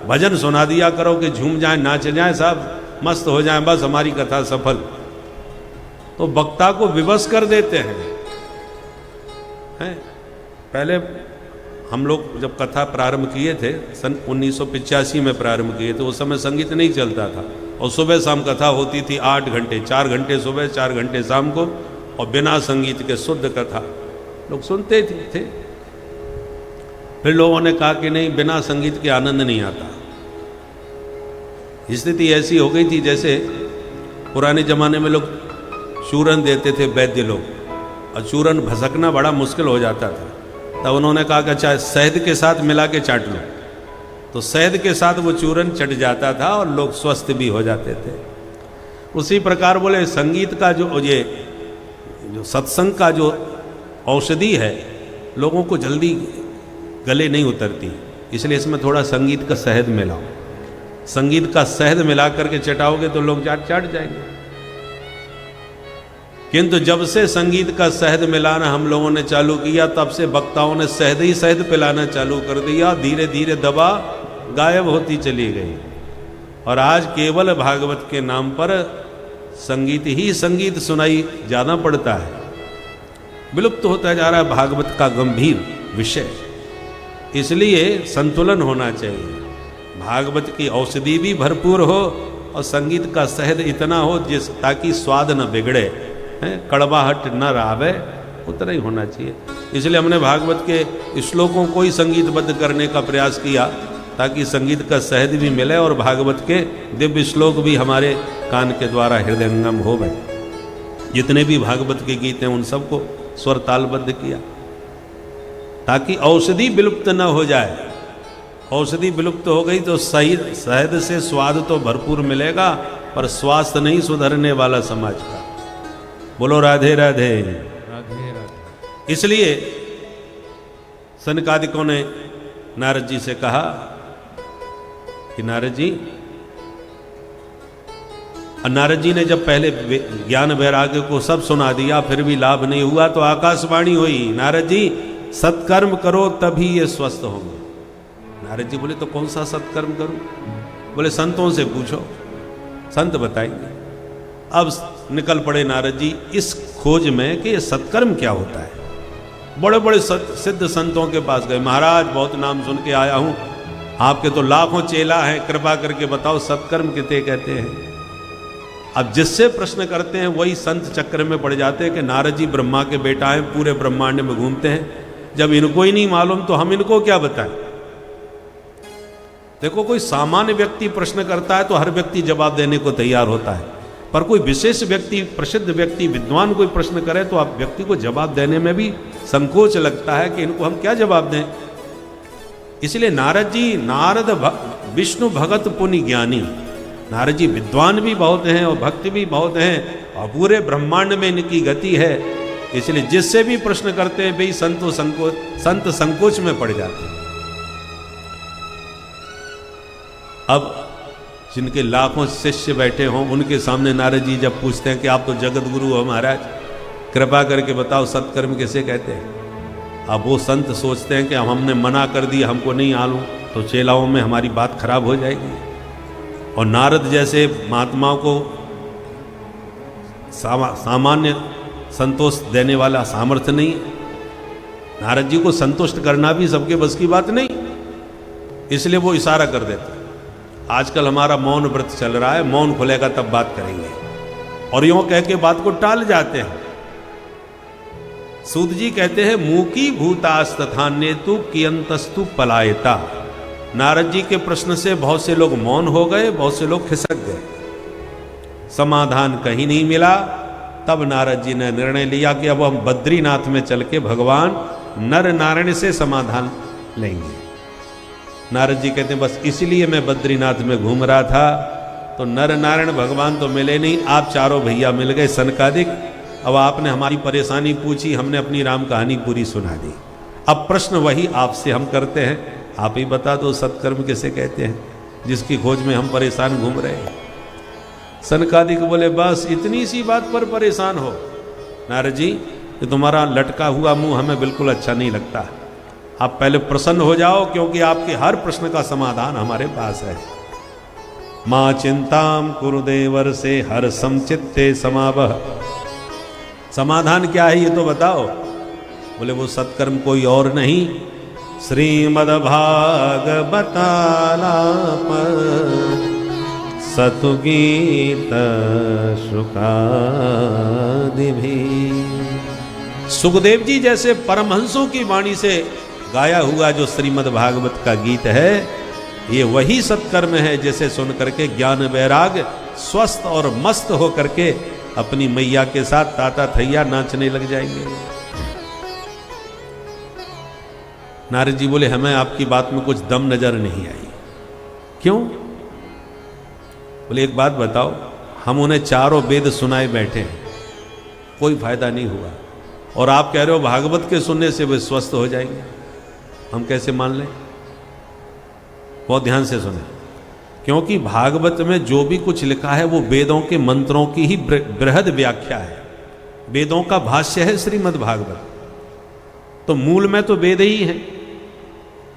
भजन सुना दिया करो कि झूम जाए, नाच जाए, सब मस्त हो जाए, बस हमारी कथा सफल। तो वक्ता को विवश कर देते हैं। पहले हम लोग जब कथा प्रारंभ किए थे सन 1985 में प्रारंभ किए थे, उस समय संगीत नहीं चलता था और सुबह शाम कथा होती थी 8 घंटे, 4 घंटे सुबह 4 घंटे शाम को, और बिना संगीत के शुद्ध कथा लोग सुनते थे। फिर लोगों ने कहा कि नहीं, बिना संगीत के आनंद नहीं आता। स्थिति ऐसी हो गई थी जैसे पुराने जमाने में लोग चूरन देते थे वैद्य लोग, और चूरन भसकना बड़ा मुश्किल हो जाता था। तब उन्होंने कहा कि अच्छा शहद के साथ मिला के चाट लो, तो शहद के साथ वो चूरन चट जाता था और लोग स्वस्थ भी हो जाते थे। उसी प्रकार बोले संगीत का जो सत्संग का जो औषधि है, लोगों को जल्दी गले नहीं उतरती, इसलिए इसमें थोड़ा संगीत का शहद मिलाओ। संगीत का शहद मिला करके चटाओगे तो लोग चाट जाएंगे। किंतु जब से संगीत का शहद मिलाना हम लोगों ने चालू किया, तब से वक्ताओं ने शहद ही शहद पिलाना चालू कर दिया। धीरे धीरे दवा गायब होती चली गई, और आज केवल भागवत के नाम पर संगीत ही संगीत सुनाई जाना पड़ता है। विलुप्त होता जा रहा है भागवत का गंभीर विषय। इसलिए संतुलन होना चाहिए, भागवत की औषधि भी भरपूर हो और संगीत का शहद इतना हो ताकि स्वाद न बिगड़े, कड़वाहट न आवे, उतना ही होना चाहिए। इसलिए हमने भागवत के श्लोकों को ही संगीतबद्ध करने का प्रयास किया, ताकि संगीत का शहद भी मिले और भागवत के दिव्य श्लोक भी हमारे कान के द्वारा हृदयंगम हो गए। जितने भी भागवत के गीत हैं उन सबको स्वर तालबद्ध किया, ताकि औषधि विलुप्त न हो जाए। औषधि विलुप्त हो गई तो सही शहद से स्वाद तो भरपूर मिलेगा, पर स्वास्थ्य नहीं सुधरने वाला समाज का। बोलो राधे राधे। राधे राधे। इसलिए सनकादिकों ने नारद जी से कहा कि नारद जी ने जब पहले ज्ञान वैराग्य को सब सुना दिया, फिर भी लाभ नहीं हुआ, तो आकाशवाणी हुई, नारद जी सत्कर्म करो तभी ये स्वस्थ होंगे। नारद जी बोले तो कौन सा सत्कर्म करूं? बोले संतों से पूछो, संत बताएंगे। अब निकल पड़े नारद जी इस खोज में कि ये सत्कर्म क्या होता है। बड़े बड़े सिद्ध संतों के पास गए, महाराज बहुत नाम सुन के आया हूं, आपके तो लाखों चेला हैं, कृपा करके बताओ सत्कर्म किसे कहते हैं। अब जिससे प्रश्न करते हैं वही संत चक्र में पड़ जाते हैं कि नारद जी ब्रह्मा के बेटा हैं, पूरे ब्रह्मांड में घूमते हैं, जब इनको ही नहीं मालूम तो हम इनको क्या बताएं। देखो, कोई सामान्य व्यक्ति प्रश्न करता है तो हर व्यक्ति जवाब देने को तैयार होता है, पर कोई विशेष व्यक्ति, प्रसिद्ध व्यक्ति, विद्वान कोई प्रश्न करे तो आप व्यक्ति को जवाब देने में भी संकोच लगता है कि इनको हम क्या जवाब दें। इसलिए नारद विष्णु भगत पुनि ज्ञानी, नारद जी विद्वान भी बहुत हैं और भक्त भी बहुत हैं, और पूरे ब्रह्मांड में इनकी गति है। इसलिए जिससे भी प्रश्न करते हैं भाई संत संकोच में पड़ जाते हैं। अब जिनके लाखों शिष्य बैठे हों उनके सामने नारद जी जब पूछते हैं कि आप तो जगत गुरु हो महाराज, कृपा करके बताओ सत्कर्म किसे कहते हैं। अब वो संत सोचते हैं कि हमने मना कर दिया, हमको नहीं मालूम, तो चेलाओं में हमारी बात खराब हो जाएगी। और नारद जैसे महात्माओं को सामान्य संतोष देने वाला सामर्थ्य नहीं, नारद जी को संतुष्ट करना भी सबके बस की बात नहीं, इसलिए वो इशारा कर देते हैं। आजकल हमारा मौन व्रत चल रहा है, मौन खुलेगा तब बात करेंगे, और यूं कह के बात को टाल जाते हैं। सूत जी कहते हैं मूकी भूतास्तथान्य तु कियंतस्तु पलायता। नारद जी के प्रश्न से बहुत से लोग मौन हो गए, बहुत से लोग खिसक गए, समाधान कहीं नहीं मिला। तब नारद जी ने निर्णय लिया कि अब हम बद्रीनाथ में चल के भगवान नर नारायण से समाधान लेंगे। नारद जी कहते हैं बस इसलिए मैं बद्रीनाथ में घूम रहा था, तो नर नारायण भगवान तो मिले नहीं, आप चारों भैया मिल गए सनकादिक। अब आपने हमारी परेशानी पूछी, हमने अपनी राम कहानी पूरी सुना दी। अब प्रश्न वही आपसे हम करते हैं, आप ही बता दो सत्कर्म किसे कहते हैं, जिसकी खोज में हम परेशान घूम रहे हैं। सनकादिक बोले बस इतनी सी बात पर परेशान हो नारद जी, कि तुम्हारा लटका हुआ मुंह हमें बिल्कुल अच्छा नहीं लगता। आप पहले प्रसन्न हो जाओ, क्योंकि आपके हर प्रश्न का समाधान हमारे पास है। मां चिंताम कुरुदेवर से हर समचित्ते समावह। समाधान क्या है ये तो बताओ। बोले वो सत्कर्म कोई और नहीं, श्रीमद्भागवतालाप सतुगीत शुकादिभी। सुखदेव जी जैसे परमहंसों की वाणी से गाया हुआ जो श्रीमद् भागवत का गीत है, ये वही सत्कर्म है जिसे सुन करके ज्ञान वैराग स्वस्थ और मस्त हो करके अपनी मैया के साथ ताता थैया नाचने लग जाएंगे। नारद जी बोले हमें आपकी बात में कुछ दम नजर नहीं आई। क्यों? बोले एक बात बताओ, हम उन्हें चारों वेद सुनाए बैठे हैं, कोई फायदा नहीं हुआ, और आप कह रहे हो भागवत के सुनने से वे स्वस्थ हो जाएंगे। हम कैसे मान लें? बहुत ध्यान से सुने, क्योंकि भागवत में जो भी कुछ लिखा है वो वेदों के मंत्रों की ही बृहद व्याख्या है। वेदों का भाष्य है श्रीमद् भागवत, तो मूल में तो वेद ही है।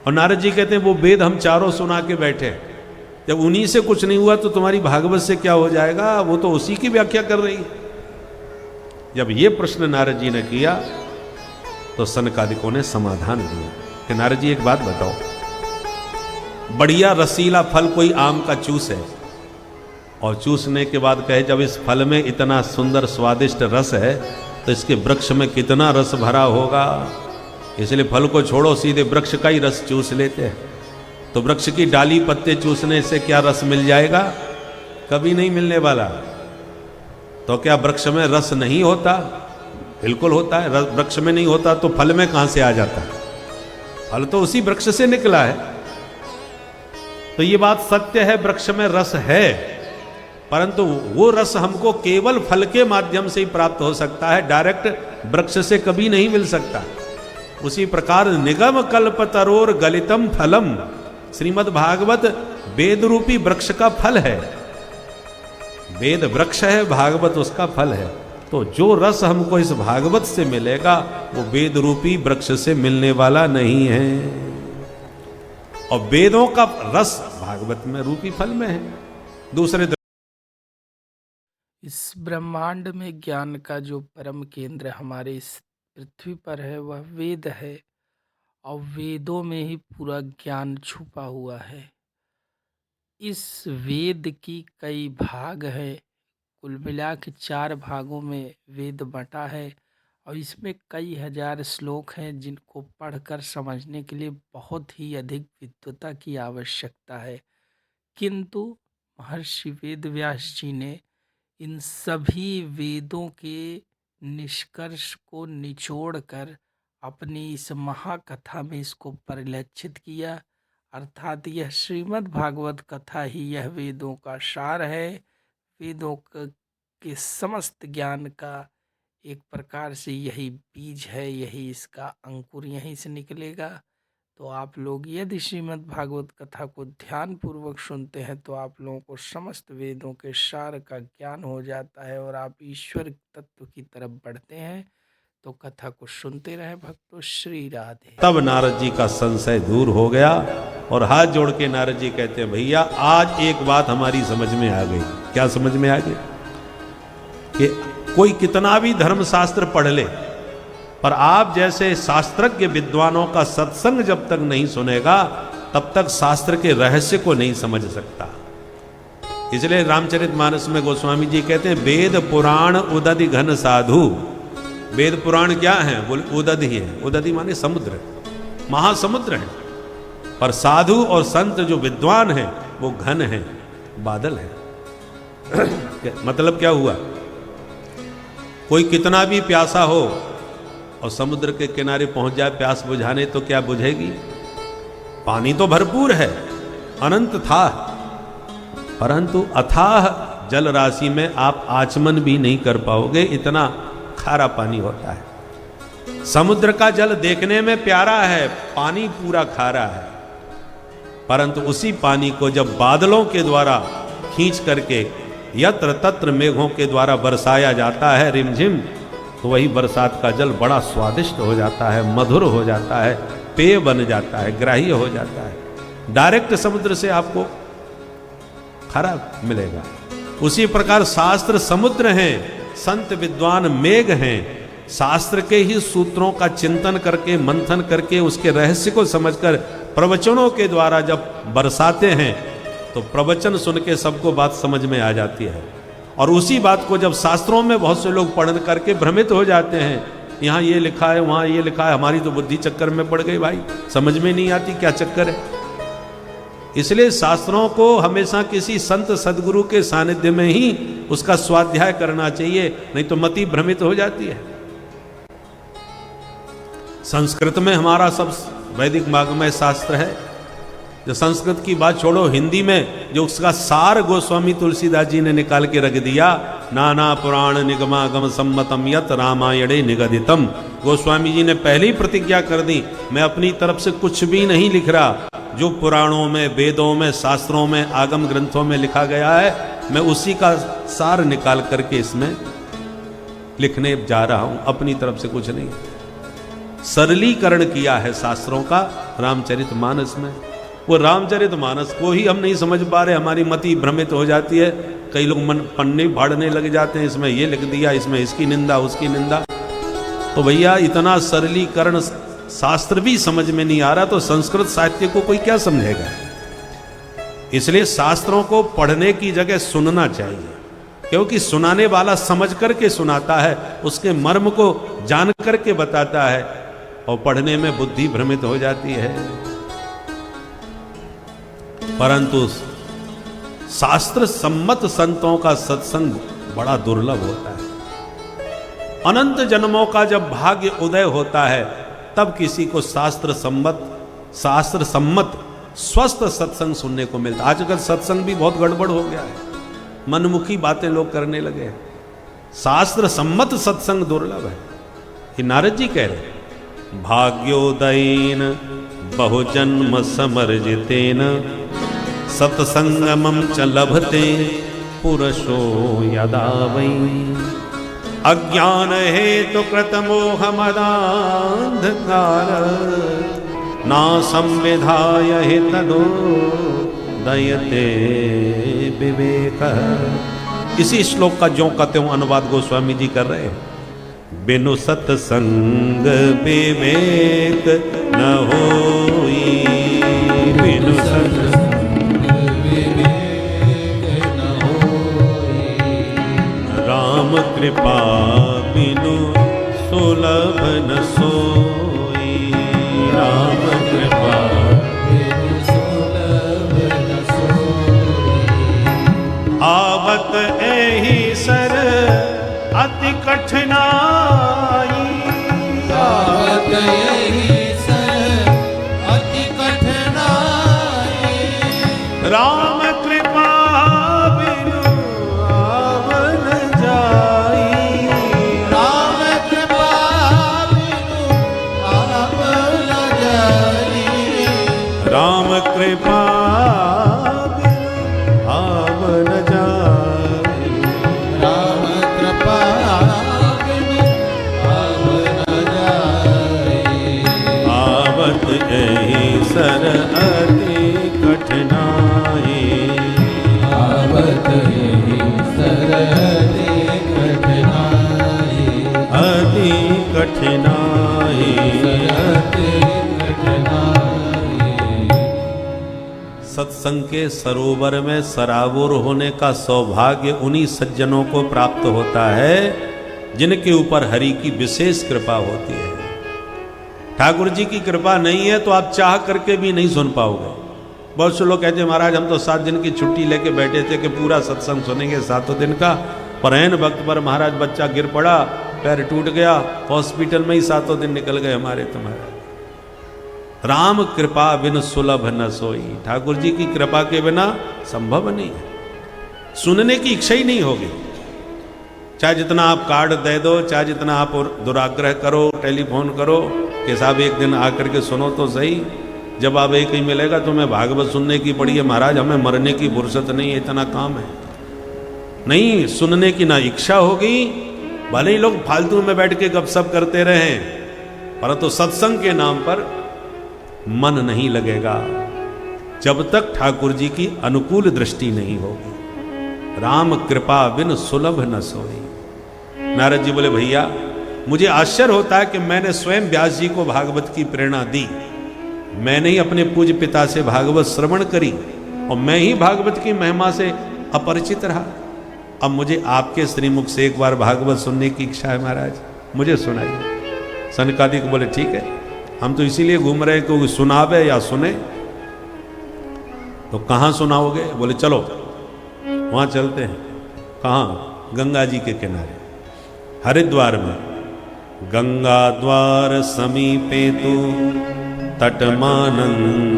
और नारद जी कहते हैं वो वेद हम चारों सुना के बैठे हैं, जब उन्हीं से कुछ नहीं हुआ तो तुम्हारी भागवत से क्या हो जाएगा? वो तो उसी की व्याख्या कर रही है। जब ये प्रश्न नारद जी ने किया तो सनकादिकों ने समाधान दिया कि नारद जी एक बात बताओ, बढ़िया रसीला फल कोई आम का चूस है, और चूसने के बाद कहे जब इस फल में इतना सुंदर स्वादिष्ट रस है तो इसके वृक्ष में कितना रस भरा होगा, इसलिए फल को छोड़ो सीधे वृक्ष का ही रस चूस लेते हैं। तो वृक्ष की डाली पत्ते चूसने से क्या रस मिल जाएगा? कभी नहीं मिलने वाला। तो क्या वृक्ष में रस नहीं होता? बिल्कुल होता है। वृक्ष में नहीं होता तो फल में कहां से आ जाता है? फल तो उसी वृक्ष से निकला है। तो ये बात सत्य है, वृक्ष में रस है, परंतु वो रस हमको केवल फल के माध्यम से ही प्राप्त हो सकता है, डायरेक्ट वृक्ष से कभी नहीं मिल सकता। उसी प्रकार निगम कल्प तरोर गलितम फलम, श्रीमद् भागवत वेद रूपी वृक्ष का फल है। वेद वृक्ष है, भागवत उसका फल है। तो जो रस हमको इस भागवत से मिलेगा वो वेद रूपी वृक्ष से मिलने वाला नहीं है, और वेदों का रस भागवत में रूपी फल में है। दूसरे इस ब्रह्मांड में ज्ञान का जो परम केंद्र हमारे इस पृथ्वी पर है वह वेद है, और वेदों में ही पूरा ज्ञान छुपा हुआ है। इस वेद की कई भाग है, कुल मिला के 4 भागों में वेद बंटा है, और इसमें कई हजार श्लोक हैं जिनको पढ़कर समझने के लिए बहुत ही अधिक विद्वता की आवश्यकता है। किंतु महर्षि वेदव्यास जी ने इन सभी वेदों के निष्कर्ष को निचोड़कर अपनी इस महाकथा में इसको परिलक्षित किया, अर्थात यह श्रीमद् भागवत कथा ही यह वेदों का सार है। वेदों के समस्त ज्ञान का एक प्रकार से यही बीज है, यही इसका अंकुर यहीं से निकलेगा। तो आप लोग यदि श्रीमद् भागवत कथा को ध्यान पूर्वक सुनते हैं तो आप लोगों को समस्त वेदों के सार का ज्ञान हो जाता है और आप ईश्वर तत्व की तरफ बढ़ते हैं। तो कथा को सुनते रहे भक्तों। श्री राधे। तब नारद जी का संशय दूर हो गया और हाथ जोड़ के नारद जी कहते हैं भैया आज एक बात हमारी समझ में आ गई। क्या समझ में आ गई? कि कोई कितना भी धर्मशास्त्र पढ़ ले, पर आप जैसे शास्त्रज्ञ विद्वानों का सत्संग जब तक नहीं सुनेगा तब तक शास्त्र के रहस्य को नहीं समझ सकता। इसलिए रामचरितमानस में गोस्वामी जी कहते हैं वेद पुराण उदधि घन साधु। वेद पुराण क्या है? बोले उदधि है। उदधि माने समुद्र, महासमुद्र है। पर साधु और संत जो विद्वान हैं वो घन है, बादल है। मतलब क्या हुआ? कोई कितना भी प्यासा हो और समुद्र के किनारे पहुंच जाए प्यास बुझाने तो क्या बुझेगी? पानी तो भरपूर है, अनंत था, परंतु अथाह जल राशि में आप आचमन भी नहीं कर पाओगे, इतना खारा पानी होता है। समुद्र का जल देखने में प्यारा है, पानी पूरा खारा है, परंतु उसी पानी को जब बादलों के द्वारा खींच करके यत्र तत्र मेघों के द्वारा बरसाया जाता है रिमझिम, तो वही बरसात का जल बड़ा स्वादिष्ट हो जाता है, मधुर हो जाता है, पेय बन जाता है, ग्राह्य हो जाता है। डायरेक्ट समुद्र से आपको खारा मिलेगा। उसी प्रकार शास्त्र समुद्र हैं, संत विद्वान मेघ हैं। शास्त्र के ही सूत्रों का चिंतन करके, मंथन करके, उसके रहस्य को समझकर प्रवचनों के द्वारा जब बरसाते हैं तो प्रवचन सुन के सबको बात समझ में आ जाती है। और उसी बात को जब शास्त्रों में बहुत से लोग पढ़ करके भ्रमित हो जाते हैं, यहाँ ये लिखा है, वहाँ ये लिखा है, हमारी तो बुद्धि चक्कर में पड़ गई भाई, समझ में नहीं आती क्या चक्कर है। इसलिए शास्त्रों को हमेशा किसी संत सदगुरु के सानिध्य में ही उसका स्वाध्याय करना चाहिए, नहीं तो मति भ्रमित हो जाती है। संस्कृत में हमारा सब वैदिक वाग्मय शास्त्र है। जो संस्कृत की बात छोड़ो, हिंदी में जो उसका सार गोस्वामी तुलसीदास जी ने निकाल के रख दिया, नाना पुराण निगमागम सम्मतम यत रामायणे निगदितम। गोस्वामी जी ने पहले ही प्रतिज्ञा कर दी, मैं अपनी तरफ से कुछ भी नहीं लिख रहा, जो पुराणों में, वेदों में, शास्त्रों में, आगम ग्रंथों में लिखा गया है, मैं उसी का सार निकाल करके इसमें लिखने जा रहा हूं, अपनी तरफ से कुछ नहीं। सरलीकरण किया है शास्त्रों का रामचरितमानस में। वो रामचरितमानस को ही हम नहीं समझ पा रहे, हमारी मति भ्रमित हो जाती है। कई लोग मन पन्ने फाड़ने लग जाते हैं, इसमें ये लिख दिया, इसमें इसकी निंदा, उसकी निंदा। तो भैया इतना सरलीकरण शास्त्र भी समझ में नहीं आ रहा तो संस्कृत साहित्य को कोई क्या समझेगा। इसलिए शास्त्रों को पढ़ने की जगह सुनना चाहिए, क्योंकि सुनाने वाला समझ करके सुनाता है, उसके मर्म को जान करके बताता है, और पढ़ने में बुद्धि भ्रमित हो जाती है। परंतु शास्त्र सम्मत संतों का सत्संग बड़ा दुर्लभ होता है। अनंत जन्मों का जब भाग्य उदय होता है तब किसी को शास्त्र सम्मत स्वस्थ सत्संग सुनने को मिलता। आजकल सत्संग भी बहुत गड़बड़ हो गया है, मनमुखी बातें लोग करने लगे हैं। शास्त्र सम्मत सत्संग दुर्लभ है। ये नारद जी कह रहे, भाग्योदयेन बहुजन्म समर्जितेन सत्संगमं च लभते पुरुषो यदा वै अज्ञान हेतु कृतमोह मदान्धकार ना संविधाय हितदो दयते विवेक। इसी श्लोक का ज्यों का त्यों अनुवाद गोस्वामी जी कर रहे हैं। बिनु सत्संग विवेक न होई, बिनु सत्संग विवेक न होई, राम कृपा बिनु सुलभ न सोई, राम कृपा बिनु सुलभ न सोई। आवत एहि सर अति कठिनाई, आवत एहि सर अति कठिनाई, राम कृपा बिनु आव न जाई, राम कृपा बिनु आव न जाई, राम कृपा बिनु आव न जाई, राम कृपा बिनु आव न जाई। आवत एहि सर अति कठिनाई, आवत एहि सर अति कठिनाई, अति कठिनाई, अति कठिनाई। सत्संग के सरोवर में सराबोर होने का सौभाग्य उन्हीं सज्जनों को प्राप्त होता है जिनके ऊपर हरि की विशेष कृपा होती है। ठाकुर जी की कृपा नहीं है तो आप चाह करके भी नहीं सुन पाओगे। बहुत से लोग कहते हैं महाराज हम तो 7 दिन की छुट्टी लेके बैठे थे कि पूरा सत्संग सुनेंगे 7 दिन का, पर ऐन वक्त पर महाराज बच्चा गिर पड़ा, पैर टूट गया, हॉस्पिटल में ही 7 दिन निकल गए हमारे तुम्हारे। राम कृपा बिन सुलभ न सोई, ठाकुर जी की कृपा के बिना संभव नहीं है, सुनने की इच्छा ही नहीं होगी। चाहे जितना आप कार्ड दे दो, चाहे जितना आप दुराग्रह करो, टेलीफोन करो कि साहब एक दिन आकर के सुनो तो सही, जवाब एक ही मिलेगा तुम्हें भागवत सुनने की पड़ी है महाराज, हमें मरने की फुर्सत नहीं है, इतना काम है। नहीं, सुनने की ना इच्छा होगी, भले ही लोग फालतू में बैठ के गपशप करते रहें, परंतु सत्संग के नाम पर मन नहीं लगेगा जब तक ठाकुर जी की अनुकूल दृष्टि नहीं होगी। राम कृपा बिन सुलभ न सोई। नारद जी बोले भैया मुझे आश्चर्य होता है कि मैंने स्वयं व्यास जी को भागवत की प्रेरणा दी, मैंने ही अपने पूज्य पिता से भागवत श्रवण करी और मैं ही भागवत की महिमा से अपरिचित रहा। अब मुझे आपके श्रीमुख से एक बार भागवत सुनने की इच्छा है महाराज, मुझे सुनाइए। सनकादिक बोले ठीक है, हम तो इसीलिए घूम रहे हैं कि सुनावे या सुने। तो कहाँ सुनाओगे? बोले चलो वहाँ चलते हैं। कहाँ? गंगा जी के किनारे हरिद्वार में। गंगा द्वार समीपे तो तटमानंदनानतम।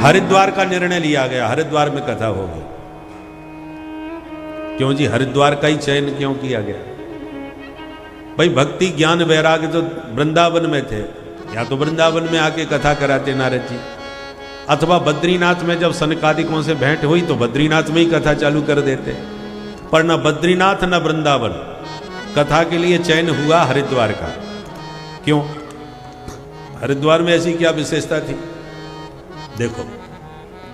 हरिद्वार का निर्णय लिया गया, हरिद्वार में कथा होगी। क्यों जी? हरिद्वार का ही चयन क्यों किया गया? भाई भक्ति ज्ञान वैराग्य तो वृंदावन में थे, या तो वृंदावन में आके कथा कराते नारद जी, अथवा बद्रीनाथ में जब सनकादिकों से भेंट हुई तो बद्रीनाथ में ही कथा चालू कर देते। पर न बद्रीनाथ न वृंदावन, कथा के लिए चयन हुआ हरिद्वार का। क्यों? हरिद्वार में ऐसी क्या विशेषता थी? देखो,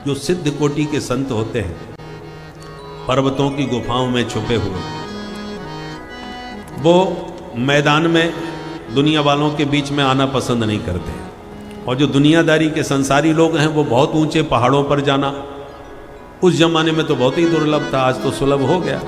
जो सिद्ध कोटि के संत होते हैं पर्वतों की गुफाओं में छुपे हुए, वो मैदान में दुनिया वालों के बीच में आना पसंद नहीं करते। और जो दुनियादारी के संसारी लोग हैं वो बहुत ऊंचे पहाड़ों पर जाना उस जमाने में तो बहुत ही दुर्लभ था, आज तो सुलभ हो गया।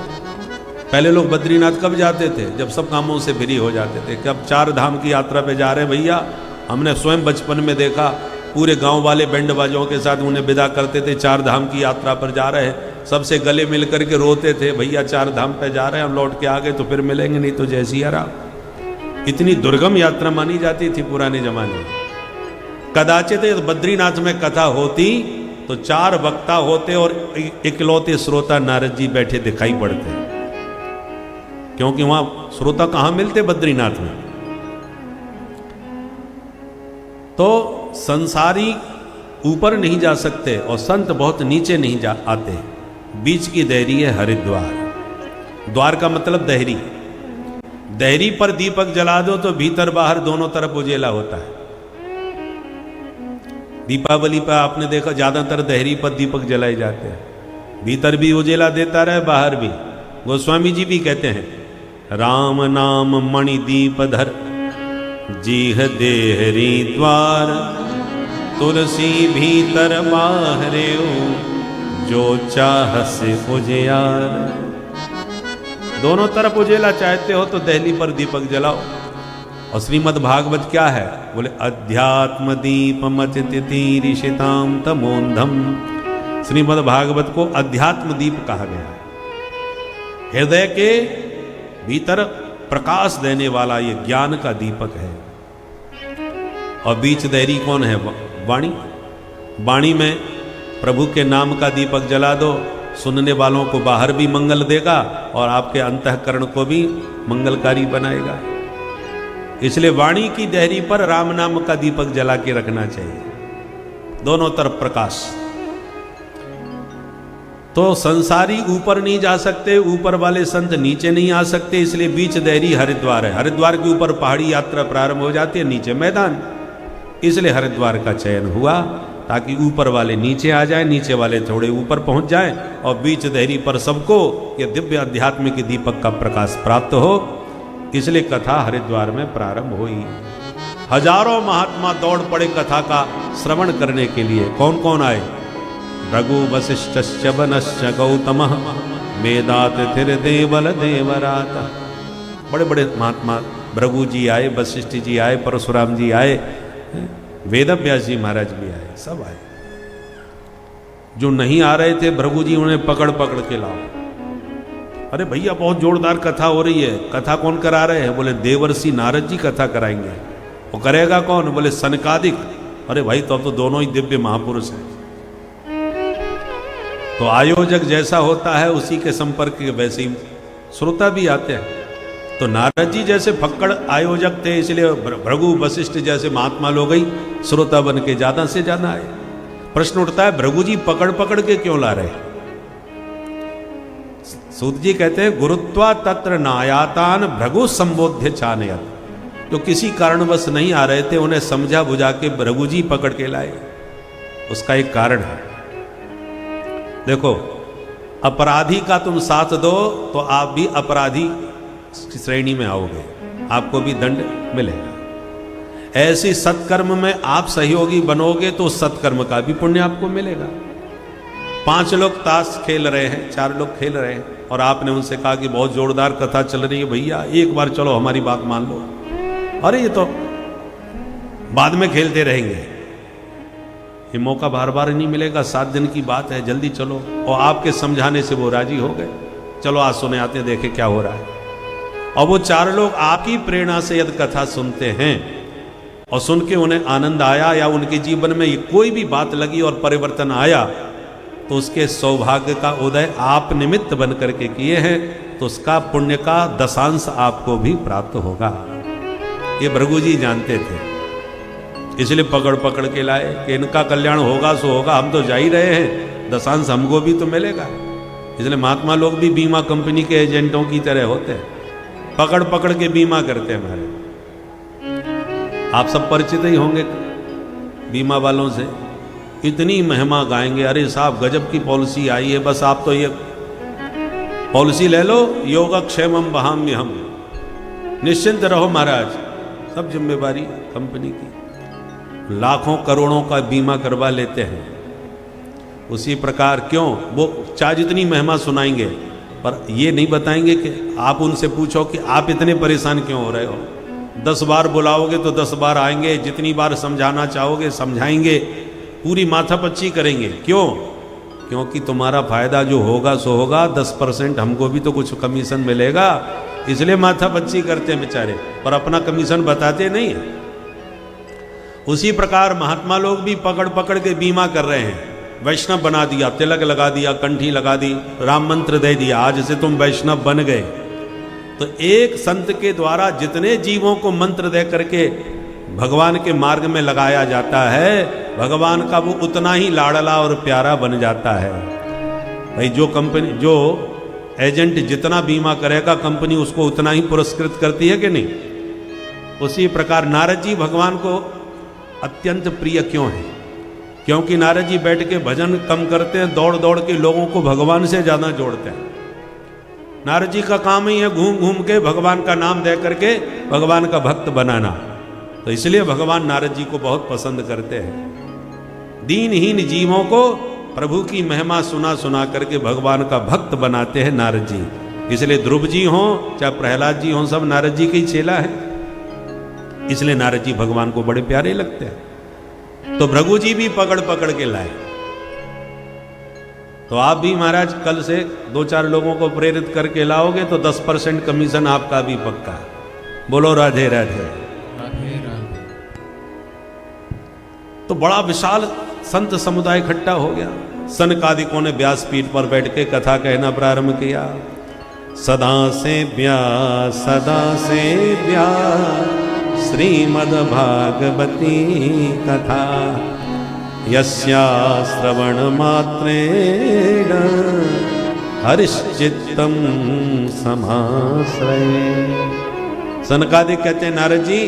पहले लोग बद्रीनाथ कब जाते थे? जब सब कामों से फ्री हो जाते थे। कब 4 धाम की यात्रा पे जा रहे हैं भैया, हमने स्वयं बचपन में देखा, पूरे गांव वाले बैंड बाजों के साथ उन्हें विदा करते थे, 4 धाम की यात्रा पर जा रहे हैं, सबसे गले मिल करके रोते थे, भैया 4 धाम पे जा रहे हैं, हम लौट के आ गए तो फिर मिलेंगे नहीं तो जय सिया राम। इतनी दुर्गम यात्रा मानी जाती थी पुराने जमाने में। कदाचित बद्रीनाथ में कथा होती तो 4 वक्ता होते और इकलौते श्रोता नारद जी बैठे दिखाई पड़ते, क्योंकि वहां श्रोता कहां मिलते? बद्रीनाथ में। तो संसारी ऊपर नहीं जा सकते और संत बहुत नीचे नहीं जा आते। बीच की देहरी है हरिद्वार। द्वार का मतलब देहरी। देहरी पर दीपक जला दो तो भीतर बाहर दोनों तरफ उजेला होता है। दीपावली पर आपने देखा ज्यादातर देहरी पर दीपक जलाए जाते हैं, भीतर भी उजेला देता रहे बाहर भी। गोस्वामी जी भी कहते हैं, राम नाम मणि दीप धर जीह देहरी द्वार, तुलसी भीतर बाहरे जो चाह से उजियार। दोनों तरफ उजेला चाहते हो तो देहली पर दीपक जलाओ। और श्रीमद् भागवत क्या है? बोले अध्यात्म दीप मचितिरीशिताम तमोंधम। श्रीमद् भागवत को अध्यात्म दीप कहा गया है। हृदय के भीतर प्रकाश देने वाला ये ज्ञान का दीपक है। और बीच देहरी कौन है? वाणी। वाणी में प्रभु के नाम का दीपक जला दो, सुनने वालों को बाहर भी मंगल देगा और आपके अंतःकरण को भी मंगलकारी बनाएगा। इसलिए वाणी की देहरी पर राम नाम का दीपक जला के रखना चाहिए, दोनों तरफ प्रकाश। तो संसारी ऊपर नहीं जा सकते, ऊपर वाले संत नीचे नहीं आ सकते, इसलिए बीच देहरी हरिद्वार है। हरिद्वार के ऊपर पहाड़ी यात्रा प्रारंभ हो जाती है, नीचे मैदान। इसलिए हरिद्वार का चयन हुआ ताकि ऊपर वाले नीचे आ जाएं, नीचे वाले थोड़े ऊपर पहुंच जाएं और बीच देहरी पर सबको ये दिव्य आध्यात्मिक दीपक का प्रकाश प्राप्त हो। इसलिए कथा हरिद्वार में प्रारंभ हुई। हजारों महात्मा दौड़ पड़े कथा का श्रवण करने के लिए। कौन कौन आए? भृगु वशिष्ठ वनश्च गौतम वेदात थिर देवल देवरात। बड़े बड़े महात्मा भृगु जी आए, वशिष्ठ जी आए, परशुराम जी आए, वेदव्यास जी महाराज भी आए, सब आए। जो नहीं आ रहे थे भृगु जी उन्हें पकड़ पकड़ के लाओ। अरे भैया बहुत जोरदार कथा हो रही है। कथा कौन करा रहे हैं? बोले देवर्षि नारद जी कथा कराएंगे। वो करेगा कौन? बोले सनकादिक। अरे भाई तो अब तो दोनों ही दिव्य महापुरुष हैं। तो आयोजक जैसा होता है उसी के संपर्क के वैसे ही श्रोता भी आते हैं। तो नारद जी जैसे फक्कड़ आयोजक थे, इसलिए भृगु वशिष्ठ जैसे महात्मा लोग ही श्रोता बन के ज्यादा से ज्यादा आए। प्रश्न उठता है भृगु जी पकड़ पकड़ के क्यों ला रहे? सूत जी कहते हैं गुरुत्वा तत्र नायातान भृगु संबोध्य चानयत। जो किसी कारणवश नहीं आ रहे थे उन्हें समझा बुझा के रघु जी पकड़ के लाए। उसका एक कारण है। देखो, अपराधी का तुम साथ दो तो आप भी अपराधी की श्रेणी में आओगे, आपको भी दंड मिलेगा। ऐसे सत्कर्म में आप सहयोगी बनोगे तो सत्कर्म का भी पुण्य आपको मिलेगा। 5 लोग ताश खेल रहे हैं, 4 लोग खेल रहे हैं, और आपने उनसे कहा कि बहुत जोरदार कथा चल रही है भैया, एक बार चलो हमारी बात मान लो। अरे ये तो बाद में खेलते रहेंगे, ये मौका बार बार नहीं मिलेगा, 7 दिन की बात है, जल्दी चलो। और आपके समझाने से वो राजी हो गए, चलो आज सुने आते देखे क्या हो रहा है। और वो 4 लोग आपकी प्रेरणा से यदि कथा सुनते हैं और सुन के उन्हें आनंद आया या उनके जीवन में कोई भी बात लगी और परिवर्तन आया, तो उसके सौभाग्य का उदय आप निमित्त बन करके किए हैं, तो उसका पुण्य का दशांश आपको भी प्राप्त होगा। ये भृगु जी जानते थे, इसलिए पकड़ पकड़ के लाए कि इनका कल्याण होगा सो होगा, हम तो जा ही रहे हैं, दशांश हमको भी तो मिलेगा। इसलिए महात्मा लोग भी बीमा कंपनी के एजेंटों की तरह होते हैं, पकड़ पकड़ के बीमा करते हैं हमारे। आप सब परिचित ही होंगे बीमा वालों से, इतनी महिमा गाएंगे, अरे साहब गजब की पॉलिसी आई है, बस आप तो ये पॉलिसी ले लो, योगक्षेमम वहाम्य हम, निश्चिंत रहो महाराज, सब जिम्मेवारी कंपनी की। लाखों करोड़ों का बीमा करवा लेते हैं। उसी प्रकार क्यों वो चाहे जितनी महिमा सुनाएंगे, पर ये नहीं बताएंगे कि आप उनसे पूछो कि आप इतने परेशान क्यों हो रहे हो। 10 बार बुलाओगे तो 10 बार आएंगे, जितनी बार समझाना चाहोगे समझाएंगे, पूरी माथापच्ची करेंगे। क्यों? क्योंकि तुम्हारा फायदा जो होगा सो होगा, 10% हमको भी तो कुछ कमीशन मिलेगा, इसलिए माथापच्ची करते हैं बेचारे, पर अपना कमीशन बताते नहीं है। उसी प्रकार महात्मा लोग भी पकड़ पकड़ के बीमा कर रहे हैं। वैष्णव बना दिया, तिलक लगा दिया, कंठी लगा दी, राम मंत्र दे दिया, आज से तुम वैष्णव बन गए। तो एक संत के द्वारा जितने जीवों को मंत्र दे करके भगवान के मार्ग में लगाया जाता है, भगवान का वो उतना ही लाडला और प्यारा बन जाता है। भाई जो कंपनी, जो एजेंट जितना बीमा करेगा, कंपनी उसको उतना ही पुरस्कृत करती है कि नहीं। उसी प्रकार नारद जी भगवान को अत्यंत प्रिय क्यों है? क्योंकि नारद जी बैठ के भजन कम करते हैं, दौड़ दौड़ के लोगों को भगवान से ज्यादा जोड़ते हैं। नारद जी का काम ही है घूम घूम के भगवान का नाम दे करके भगवान का भक्त बनाना। तो इसलिए भगवान नारद जी को बहुत पसंद करते हैं। दीनहीन जीवों को प्रभु की महिमा सुना सुना करके भगवान का भक्त बनाते हैं नारद जी। इसलिए ध्रुव जी हों चाहे प्रहलाद जी हों, सब नारद जी के ही चेला है, इसलिए नारद जी भगवान को बड़े प्यारे लगते हैं। तो भृगु जी भी पकड़ पकड़ के लाए। तो आप भी महाराज कल से 2-4 लोगों को प्रेरित करके लाओगे तो 10% कमीशन आपका भी पक्का। बोलो राधे राधे। राधे राधे। तो बड़ा विशाल संत समुदाय इकट्ठा हो गया। सनकादिकों ने व्यासपीठ पर बैठ के कथा कहना प्रारंभ किया। सदा से व्यास श्रीमद् भागवती कथा, यस्या श्रवण मात्रेण हरिश्चित्तम समाश्रये। सनकादिक कहते हैं नारद जी,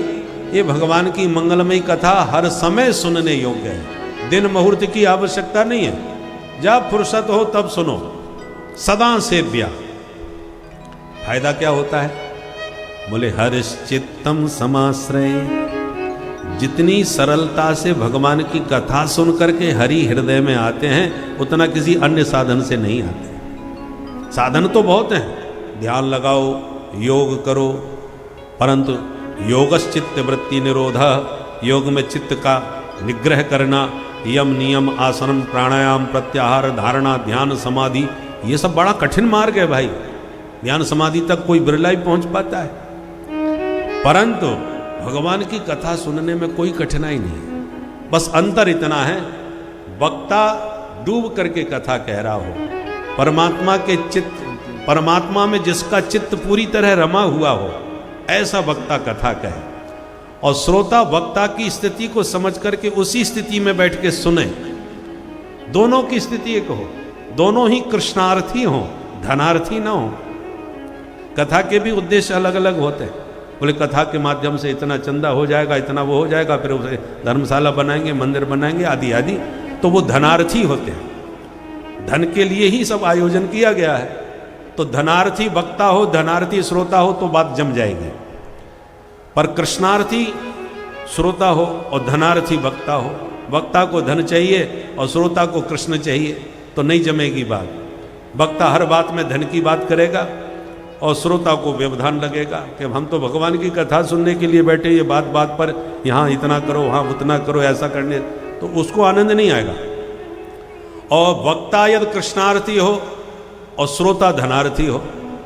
ये भगवान की मंगलमयी कथा हर समय सुनने योग्य है, दिन मुहूर्त की आवश्यकता नहीं है, जब फुर्सत हो तब सुनो। सदा सेव्या, फायदा क्या होता है? बोले हरिश्चित्तम समाश्रय। जितनी सरलता से भगवान की कथा सुन करके हरि हृदय में आते हैं, उतना किसी अन्य साधन से नहीं आते। साधन तो बहुत हैं, ध्यान लगाओ, योग करो, परंतु योगश्चित्त वृत्ति निरोध, योग में चित्त का निग्रह करना, यम नियम आसन प्राणायाम प्रत्याहार धारणा ध्यान समाधि, ये सब बड़ा कठिन मार्ग है भाई। ध्यान समाधि तक कोई बिरला ही पहुंच पाता है, परंतु भगवान की कथा सुनने में कोई कठिनाई नहीं है। बस अंतर इतना है, वक्ता डूब करके कथा कह रहा हो, परमात्मा के चित्त, परमात्मा में जिसका चित्त पूरी तरह रमा हुआ हो, ऐसा वक्ता कथा कहे, और श्रोता वक्ता की स्थिति को समझ करके उसी स्थिति में बैठ के सुने। दोनों की स्थिति एक हो, दोनों ही कृष्णार्थी हो, धनार्थी ना हो। कथा के भी उद्देश्य अलग अलग होते हैं। बोले कथा के माध्यम से इतना चंदा हो जाएगा, इतना वो हो जाएगा, फिर उसे धर्मशाला बनाएंगे, मंदिर बनाएंगे, आदि आदि। तो वो धनार्थी होते हैं, धन के लिए ही सब आयोजन किया गया है। तो धनार्थी वक्ता हो, धनार्थी श्रोता हो तो बात जम जाएगी, पर कृष्णार्थी श्रोता हो और धनार्थी वक्ता हो, वक्ता को धन चाहिए और श्रोता को कृष्ण चाहिए, तो नहीं जमेगी बात। वक्ता हर बात में धन की बात करेगा और श्रोता को व्यवधान लगेगा कि हम तो भगवान की कथा सुनने के लिए बैठे, ये बात बात पर यहाँ इतना करो, वहाँ उतना करो, ऐसा करने, तो उसको आनंद नहीं आएगा। और वक्ता यदि कृष्णार्थी हो और श्रोता धनार्थी हो,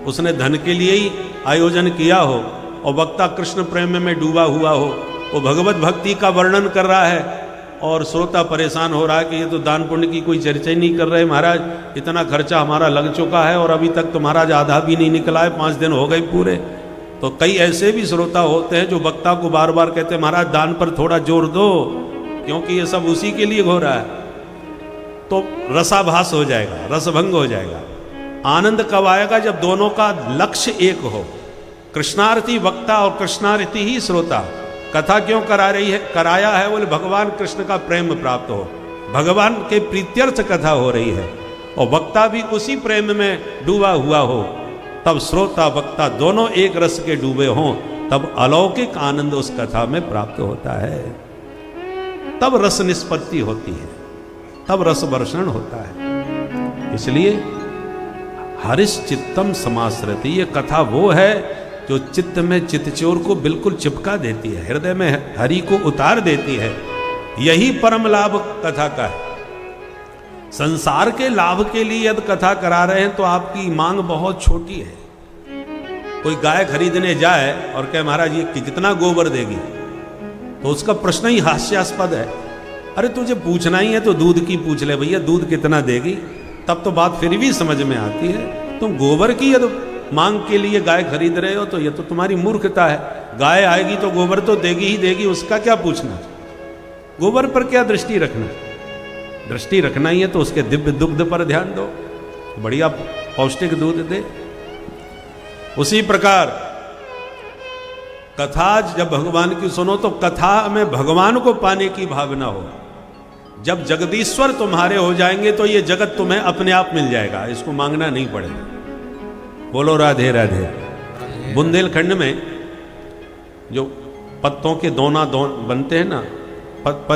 उसने धन के लिए ही आयोजन किया हो, और वक्ता कृष्ण प्रेम में डूबा हुआ हो, वो भगवत भक्ति का वर्णन कर रहा है और श्रोता परेशान हो रहा है कि ये तो दान पुण्य की कोई चर्चा ही नहीं कर रहे महाराज, इतना खर्चा हमारा लग चुका है और अभी तक तो महाराज आधा भी नहीं निकला है, 5 दिन हो गए पूरे। तो कई ऐसे भी श्रोता होते हैं जो वक्ता को बार बार कहते हैं महाराज दान पर थोड़ा जोर दो, क्योंकि ये सब उसी के लिए हो रहा है। तो रसाभास हो जाएगा, रसभंग हो जाएगा। आनंद कब आएगा? जब दोनों का लक्ष्य एक हो, कृष्णार्थी वक्ता और कृष्णार्थी ही श्रोता। कथा क्यों कराया है? बोले भगवान कृष्ण का प्रेम प्राप्त हो, भगवान के प्रीत्यर्थ कथा हो रही है, और वक्ता भी उसी प्रेम में डूबा हुआ हो, तब श्रोता वक्ता दोनों एक रस के डूबे हों, तब अलौकिक आनंद उस कथा में प्राप्त होता है, तब रस निष्पत्ति होती है, तब रस वर्षण होता है। इसलिए हरिश्चित्तम समाश्रति, ये कथा वो है जो चित्त में चित्तचोर को बिल्कुल चिपका देती है, हृदय में हरि को उतार देती है। यही परम लाभ कथा का है। संसार के लाभ के लिए यदि कथा करा रहे हैं तो आपकी मांग बहुत छोटी है। कोई गाय खरीदने जाए और कहे महाराज ये कितना गोबर देगी, तो उसका प्रश्न ही हास्यास्पद है। अरे तुझे पूछना ही है तो दूध की पूछ ले भैया, दूध कितना देगी, तब तो बात फिर भी समझ में आती है। तुम गोबर की यदि मांग के लिए गाय खरीद रहे हो तो ये तो तुम्हारी मूर्खता है। गाय आएगी तो गोबर तो देगी ही देगी, उसका क्या पूछना, गोबर पर क्या दृष्टि रखना। दृष्टि रखना ही है तो उसके दिव्य दुग्ध पर ध्यान दो, बढ़िया पौष्टिक दूध दे। उसी प्रकार कथा जब भगवान की सुनो तो कथा में भगवान को पाने की भावना हो। जब जगदीश्वर तुम्हारे हो जाएंगे तो ये जगत तुम्हें अपने आप मिल जाएगा, इसको मांगना नहीं पड़ेगा। बोलो राधे राधे। बुंदेलखंड में जो पत्तों के दोना बनते हैं ना,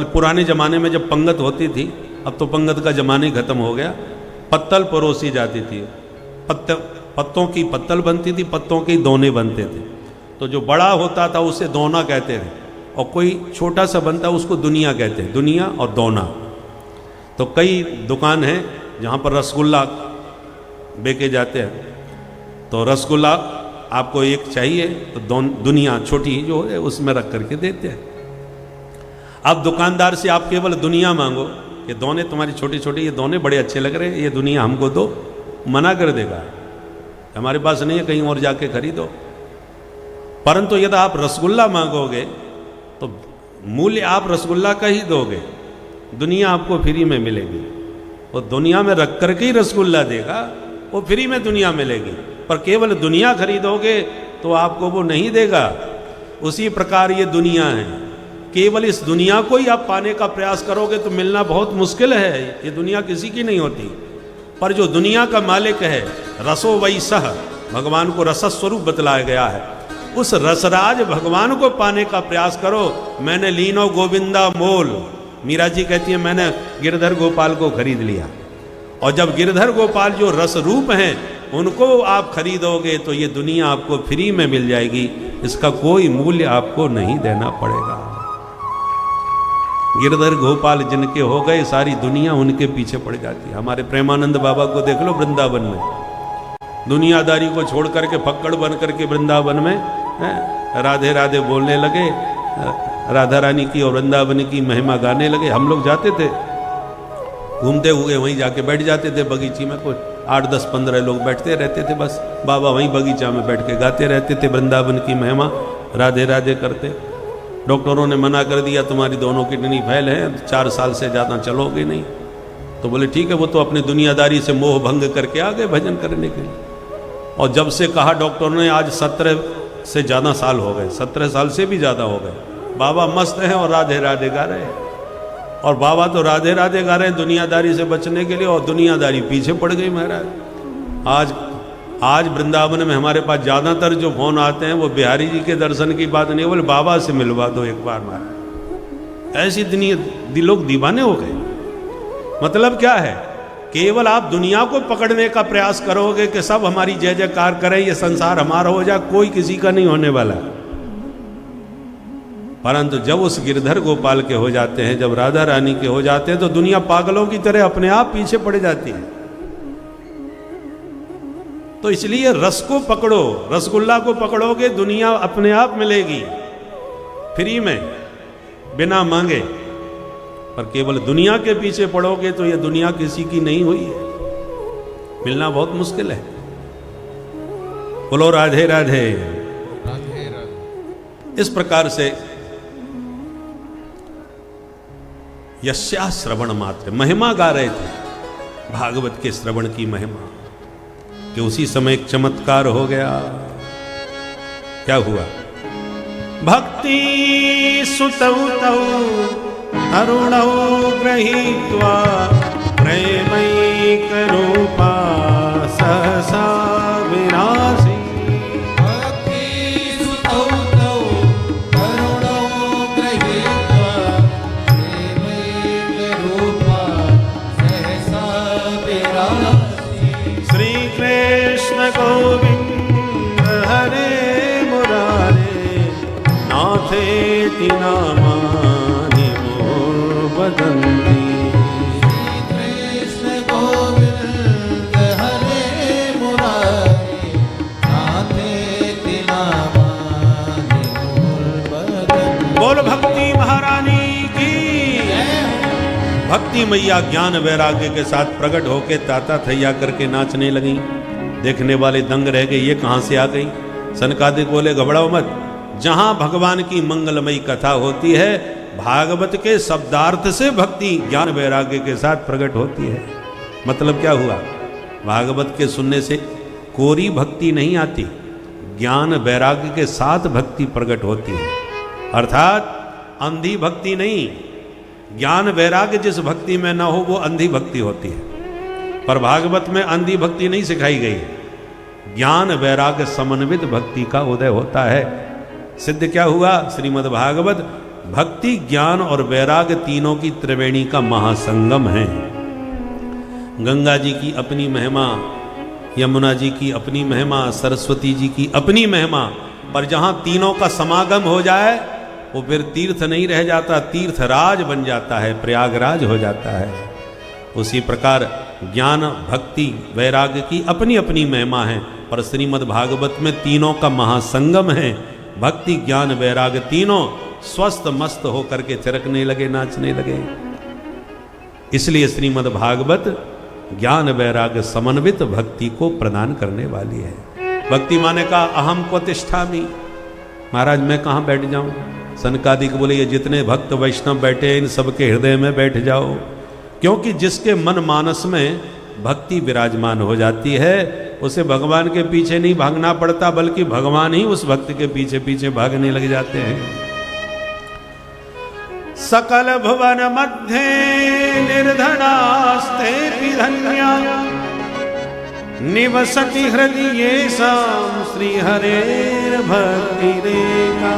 पुराने जमाने में जब पंगत होती थी, अब तो पंगत का जमाना ही खत्म हो गया, पत्तल परोसी जाती थी। पत्तों की पत्तल बनती थी, पत्तों के दोने बनते थे। तो जो बड़ा होता था उसे दोना कहते थे, और कोई छोटा सा बनता उसको दुनिया कहते हैं, दुनिया और दोना। तो कई दुकान हैं जहाँ पर रसगुल्ला बेचे जाते हैं, तो रसगुल्ला आपको एक चाहिए तो दुनिया छोटी जो है उसमें रख करके देते हैं। अब दुकानदार से आप केवल दुनिया मांगो कि दोने तुम्हारी छोटी छोटी, ये दोने बड़े अच्छे लग रहे हैं, ये दुनिया हमको दो, मना कर देगा, हमारे पास नहीं है, कहीं और जाके खरीदो। परंतु यदि आप रसगुल्ला मांगोगे तो मूल्य आप रसगुल्ला का ही दोगे, दुनिया आपको फ्री में मिलेगी। वो दुनिया में रख करके ही रसगुल्ला देगा, वो फ्री में दुनिया मिलेगी। पर केवल दुनिया खरीदोगे तो आपको वो नहीं देगा। उसी प्रकार ये दुनिया है, केवल इस दुनिया को ही आप पाने का प्रयास करोगे तो मिलना बहुत मुश्किल है। ये दुनिया किसी की नहीं होती। पर जो दुनिया का मालिक है, रसो वही सह, भगवान को रस स्वरूप बतलाया गया है, उस रसराज भगवान को पाने का प्रयास करो। मैंने लीनो गोविंदा मोल, मीरा जी कहती है मैंने गिरधर गोपाल को खरीद लिया। और जब गिरधर गोपाल जो रस रूप हैं उनको आप खरीदोगे तो ये दुनिया आपको फ्री में मिल जाएगी, इसका कोई मूल्य आपको नहीं देना पड़ेगा। गिरधर गोपाल जिनके हो गए सारी दुनिया उनके पीछे पड़ जाती है। हमारे प्रेमानंद बाबा को देख लो, वृंदावन में दुनियादारी को छोड़ करके फक्कड़ बन करके वृंदावन में राधे राधे बोलने लगे, राधा रानी की और वृंदावन की महिमा गाने लगे। हम लोग जाते थे घूमते हुए, वहीं जाके बैठ जाते थे बगीची में, कुछ 8, 10, 15 लोग बैठते रहते थे, बस बाबा वहीं बगीचा में बैठ के गाते रहते थे वृंदावन की महिमा, राधे राधे करते। डॉक्टरों ने मना कर दिया तुम्हारी दोनों किडनी फेल है, 4 साल से ज़्यादा चलोगे नहीं। तो बोले ठीक है, वो तो अपनी दुनियादारी से मोह भंग करके आ गए भजन करने के लिए। और जब से कहा डॉक्टरों ने आज 17 से ज़्यादा साल हो गए, 17 साल से भी ज़्यादा हो गए। बाबा मस्त हैं और राधे राधे गा रहे हैं। और बाबा तो राधे राधे गा रहे हैं दुनियादारी से बचने के लिए, और दुनियादारी पीछे पड़ गई महाराज। आज वृंदावन में हमारे पास ज़्यादातर जो फोन आते हैं वो बिहारी जी के दर्शन की बात नहीं, बोले बाबा से मिलवा दो एक बार महाराज। ऐसी दुनिया लोग दीवाने हो गए। मतलब क्या है, केवल आप दुनिया को पकड़ने का प्रयास करोगे कि सब हमारी जय जयकार करें, ये संसार हमारा हो जाए, कोई किसी का नहीं होने वाला। परंतु जब उस गिरधर गोपाल के हो जाते हैं, जब राधा रानी के हो जाते हैं, तो दुनिया पागलों की तरह अपने आप पीछे पड़ जाती है। तो इसलिए रस को पकड़ो, रसगुल्ला को पकड़ोगे दुनिया अपने आप मिलेगी फ्री में, बिना मांगे। पर केवल दुनिया के पीछे पड़ोगे तो यह दुनिया किसी की नहीं हुई है, मिलना बहुत मुश्किल है। बोलो राधे राधे। राधे राधे। इस प्रकार से यस्या श्रवण मात्र, महिमा गा रहे थे भागवत के श्रवण की महिमा, कि उसी समय एक चमत्कार हो गया। क्या हुआ? भक्ति सुतौ तौ अरुणौ गृहीत्वा प्रेमैक रूपा सहसा विनाशी। भक्ति सुतौ तौ करुणौ गृहीत्वा प्रेमैक रूपा सहसा विनाशी। श्री कृष्ण गोविंद हरे मुरारे नाथेति नामानि वदन्ति। कृष्ण गोविंद हरे मुरारे नाथेति नामानि वदन्ति। बोल भक्ति महारानी की। भक्ति मैया ज्ञान वैराग्य के साथ प्रकट होके ताता थैया करके नाचने लगी। देखने वाले दंग रह गए, ये कहां से आ गई। सनकादिक बोले घबराओ मत, जहां भगवान की मंगलमयी कथा होती है, भागवत के शब्दार्थ से भक्ति ज्ञान वैराग्य के साथ प्रकट होती है। मतलब क्या हुआ? भागवत के सुनने से कोरी भक्ति नहीं आती, ज्ञान वैराग्य के साथ भक्ति प्रकट होती है। अर्थात अंधी भक्ति नहीं, ज्ञान वैराग्य जिस भक्ति में ना हो वो अंधी भक्ति होती है। पर भागवत में अंधी भक्ति नहीं सिखाई गई है, ज्ञान वैराग्य समन्वित भक्ति का उदय होता है। सिद्ध क्या हुआ? श्रीमद् भागवत भक्ति ज्ञान और वैराग्य तीनों की त्रिवेणी का महासंगम है। गंगा जी की अपनी महिमा, यमुना जी की अपनी महिमा, सरस्वती जी की अपनी महिमा, पर जहां तीनों का समागम हो जाए वो फिर तीर्थ नहीं रह जाता, तीर्थराज बन जाता है, प्रयागराज हो जाता है। उसी प्रकार ज्ञान भक्ति वैराग्य की अपनी अपनी महिमा है, पर श्रीमद् भागवत में तीनों का महासंगम है। भक्ति ज्ञान वैराग्य तीनों स्वस्थ मस्त होकर के थिरकने लगे, नाचने लगे। इसलिए श्रीमद् भागवत ज्ञान वैराग्य समन्वित भक्ति को प्रदान करने वाली है। भक्ति माने का अहम को तिष्ठामि, महाराज मैं कहाँ बैठ जाऊं। सनकादिक बोले ये जितने भक्त वैष्णव बैठे हैं इन सबके हृदय में बैठ जाओ, क्योंकि जिसके मन मानस में भक्ति विराजमान हो जाती है उसे भगवान के पीछे नहीं भागना पड़ता, बल्कि भगवान ही उस भक्त के पीछे पीछे भागने लग जाते हैं। सकल भुवन मध्य निर्धनास्ते धन्या निवसति हृदयेषां श्री हरेर भक्ति रेखा।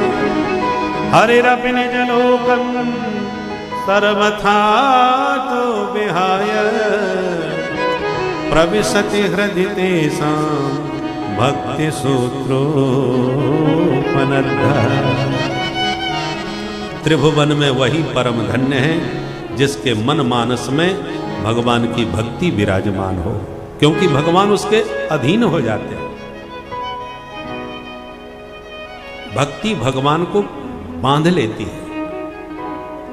हरिरपि निज लोकं सर्वथा तो विहाय प्रविशति हृदि तेषां भक्ति सूत्रोपनद्ध। त्रिभुवन में वही परम धन्य है जिसके मन मानस में भगवान की भक्ति विराजमान हो, क्योंकि भगवान उसके अधीन हो जाते हैं। भक्ति भगवान को बांध लेती है।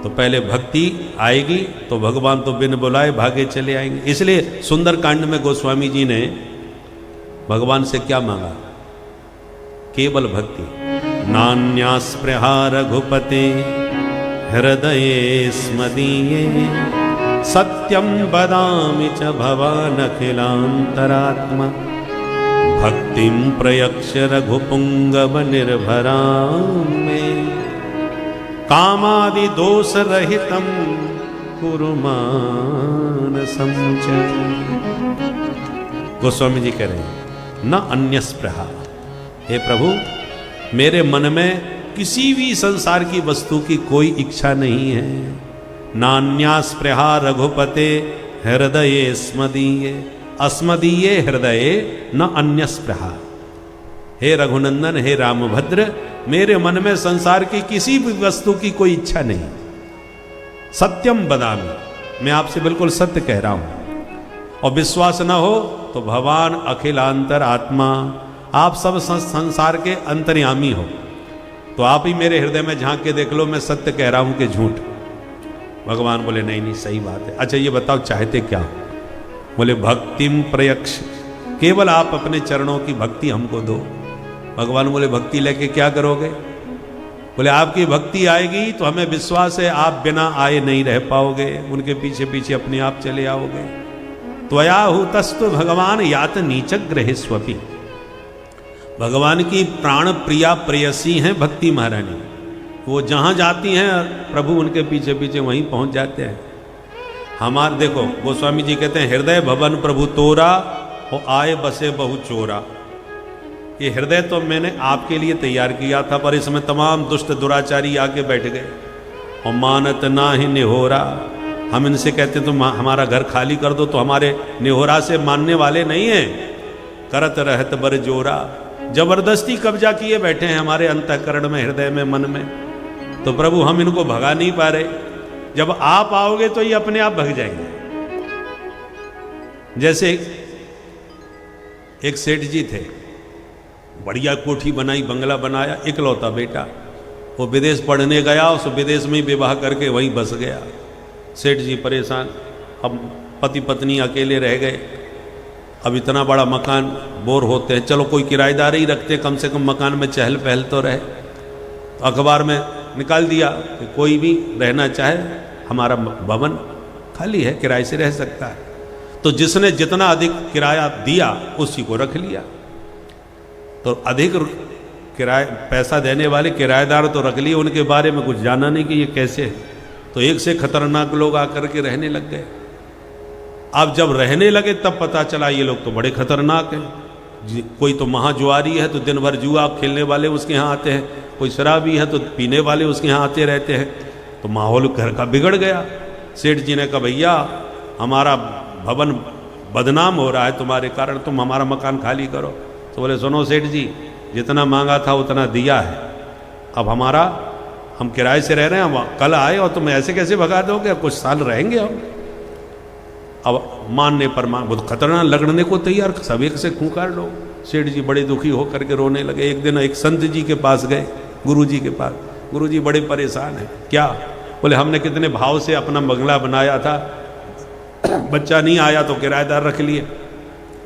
तो पहले भक्ति आएगी तो भगवान तो बिन बुलाए भागे चले आएंगे। इसलिए सुंदर कांड में गोस्वामी जी ने भगवान से क्या मांगा? केवल भक्ति। नान्यास्पृहा रघुपते हृदये स्मदीये सत्यं वदामि च भवान् अखिलान्तरात्मा भक्तिं प्रयक्ष रघुपुंगव निर्भरां मे कामादि दोष रहितं कुरु मानसं च। गोस्वामी जी कह रहे हैं न अन्य स्पृहा, हे प्रभु मेरे मन में किसी भी संसार की वस्तु की कोई इच्छा नहीं है। नान्या स्पृहा रघुपते हृदय स्मदीये, अस्मदीये हृदय न अन्य स्पृहा। हे रघुनंदन, हे रामभद्र, मेरे मन में संसार की किसी भी वस्तु की कोई इच्छा नहीं। सत्यम बदामी, मैं आपसे बिल्कुल सत्य कह रहा हूं। और विश्वास न हो तो भगवान अखिलांतर आत्मा, आप सब संसार के अंतर्यामी हो, तो आप ही मेरे हृदय में झांक के देख लो मैं सत्य कह रहा हूं कि झूठ। भगवान बोले नहीं नहीं सही बात है। अच्छा ये बताओ चाहते क्या? बोले भक्तिम प्रयक्ष, केवल आप अपने चरणों की भक्ति हमको दो। भगवान बोले भक्ति लेके क्या करोगे? बोले आपकी भक्ति आएगी तो हमें विश्वास है आप बिना आए नहीं रह पाओगे, उनके पीछे पीछे अपने आप चले आओगे। त्वया हुतस्तु भगवान यात नीच ग्रहेस्वपि, भगवान की प्राण प्रिया प्रेयसी हैं भक्ति महारानी। वो जहां जाती हैं प्रभु उनके पीछे पीछे वहीं पहुंच जाते हैं। हमारे देखो गोस्वामी जी कहते हैं हृदय भवन प्रभु तोरा हो आए बसे बहु चोरा। ये हृदय तो मैंने आपके लिए तैयार किया था, पर इसमें तमाम दुष्ट दुराचारी आके बैठ गए और मानत ना ही निहोरा। हम इनसे कहते तुम हमारा घर खाली कर दो, तो हमारे निहोरा से मानने वाले नहीं हैं। करत रहत बर जोरा, जबरदस्ती कब्जा किए बैठे हैं हमारे अंतःकरण में, हृदय में, मन में। तो प्रभु हम इनको भगा नहीं पा रहे। जब आप आओगे तो ये अपने आप भग जाएंगे। जैसे एक सेठ जी थे, बढ़िया कोठी बनाई, बंगला बनाया, इकलौता बेटा। वो विदेश पढ़ने गया, उस विदेश में ही विवाह करके वहीं बस गया। सेठ जी परेशान, अब पति पत्नी अकेले रह गए। अब इतना बड़ा मकान, बोर होते हैं, चलो कोई किराएदार ही रखते, कम से कम मकान में चहल पहल तो रहे। तो अखबार में निकाल दिया कि कोई भी रहना चाहे हमारा भवन खाली है, किराए से रह सकता है। तो जिसने जितना अधिक किराया दिया उसी को रख लिया। तो अधिक किराए पैसा देने वाले किराएदार तो रख लिए, उनके बारे में कुछ जाना नहीं कि ये कैसे है। तो एक से खतरनाक लोग आकर के रहने लग गए। अब जब रहने लगे तब पता चला ये लोग तो बड़े खतरनाक हैं। कोई तो महाजुआरी है तो दिन भर जुआ खेलने वाले उसके यहाँ आते हैं, कोई शराबी है तो पीने वाले उसके यहाँ आते रहते हैं। तो माहौल घर का बिगड़ गया। सेठ जी ने कहा भैया हमारा भवन बदनाम हो रहा है तुम्हारे कारण, तुम हमारा मकान खाली करो। तो बोले सुनो सेठ जी, जितना मांगा था उतना दिया है, अब हमारा हम किराए से रह रहे हैं, हम कल आए और तुम ऐसे कैसे भगा दोगे? कुछ साल रहेंगे हम। अब मानने पर बहुत खतरनाक लगने को तैयार, सब एक से खूंखार लोग। सेठ जी बड़े दुखी होकर के रोने लगे। एक दिन एक संत जी के पास गए, गुरु जी के पास। गुरु जी बड़े परेशान हैं। क्या? बोले हमने कितने भाव से अपना बंगला बनाया था, बच्चा नहीं आया तो किराएदार रख लिए।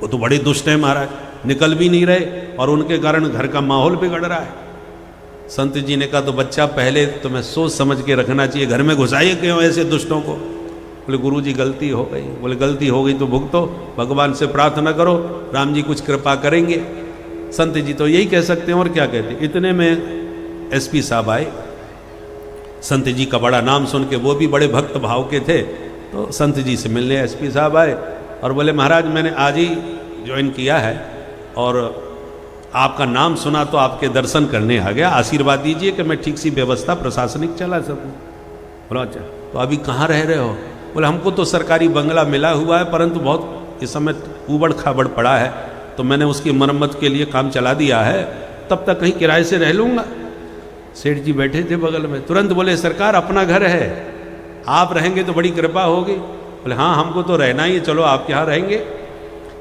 वो तो बड़े दुष्ट हैं महाराज, निकल भी नहीं रहे और उनके कारण घर का माहौल बिगड़ रहा है। संत जी ने कहा तो बच्चा पहले तुम्हें सोच समझ के रखना चाहिए, घर में घुसाइए क्यों ऐसे दुष्टों को? बोले गुरु जी गलती हो गई। बोले गलती हो गई तो भुगतो, भगवान से प्रार्थना करो, राम जी कुछ कृपा करेंगे। संत जी तो यही कह सकते हैं और क्या कहते। इतने में एसपी साहब आए। संत जी का बड़ा नाम सुन के, वो भी बड़े भक्त भाव के थे, तो संत जी से मिलने एसपी साहब आए और बोले महाराज मैंने आज ही ज्वाइन किया है और आपका नाम सुना तो आपके दर्शन करने आ गया, आशीर्वाद दीजिए कि मैं ठीक सी व्यवस्था प्रशासनिक चला सकूँ। बोला अच्छा तो अभी कहाँ रह रहे हो? बोले हमको तो सरकारी बंगला मिला हुआ है, परंतु बहुत इस समय ऊबड़ खाबड़ पड़ा है, तो मैंने उसकी मरम्मत के लिए काम चला दिया है, तब तक कहीं किराए से रह लूँगा। सेठ जी बैठे थे बगल में, तुरंत बोले सरकार अपना घर है, आप रहेंगे तो बड़ी कृपा होगी। बोले हाँ हमको तो रहना ही है, चलो आपके यहाँ रहेंगे।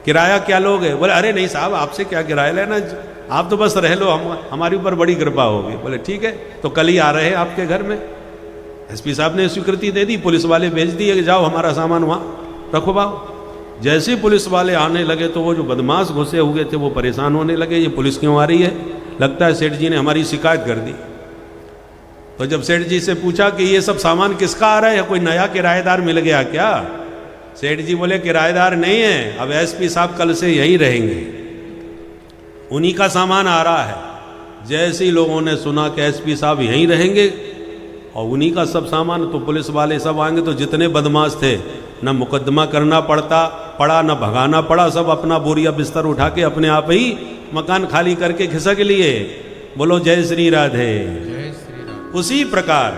किराया क्या लोगे? बोले अरे नहीं साहब आपसे क्या किराया लेना, आप तो बस रह लो, हमारे ऊपर बड़ी कृपा होगी। बोले ठीक है तो कल ही आ रहे हैं आपके घर में। एसपी साहब ने स्वीकृति दे दी, पुलिस वाले भेज दिए कि जाओ हमारा सामान वहाँ रखो बाओ। जैसे पुलिस वाले आने लगे तो वो जो बदमाश घुसे हुए थे वो परेशान होने लगे, ये पुलिस क्यों आ रही है, लगता है सेठ जी ने हमारी शिकायत कर दी। तो जब सेठ जी से पूछा कि ये सब सामान किसका आ रहा है, कोई नया किराएदार मिल गया क्या? सेठ जी बोले किराएदार नहीं है, अब एसपी साहब कल से यहीं रहेंगे। उन्हीं का सामान आ रहा है। जैसे ही लोगों ने सुना कि एसपी साहब यहीं रहेंगे और उन्हीं का सब सामान, तो पुलिस वाले सब आएंगे, तो जितने बदमाश थे न मुकदमा करना पड़ा न भगाना पड़ा, सब अपना बोरिया बिस्तर उठा के अपने आप ही मकान खाली करके खिसक लिए। बोलो जय श्री राधे। जय श्री राम। उसी प्रकार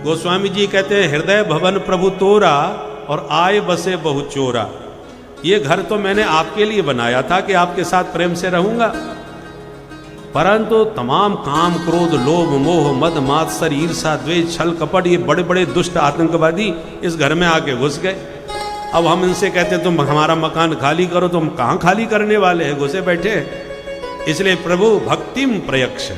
गोस्वामी जी कहते हैं, हृदय भवन प्रभु तोरा और आए बसे बहु चोरा। ये घर तो मैंने आपके लिए बनाया था कि आपके साथ प्रेम से रहूंगा, परंतु तमाम काम क्रोध लोभ मोह मद मात्सर ईर्षा द्वेष छल कपट, ये बड़े बड़े दुष्ट आतंकवादी इस घर में आके घुस गए। अब हम इनसे कहते तुम हमारा मकान खाली करो, तो हम कहाँ खाली करने वाले हैं, घुसे बैठे हैं। इसलिए प्रभु भक्तिम प्रयक्ष,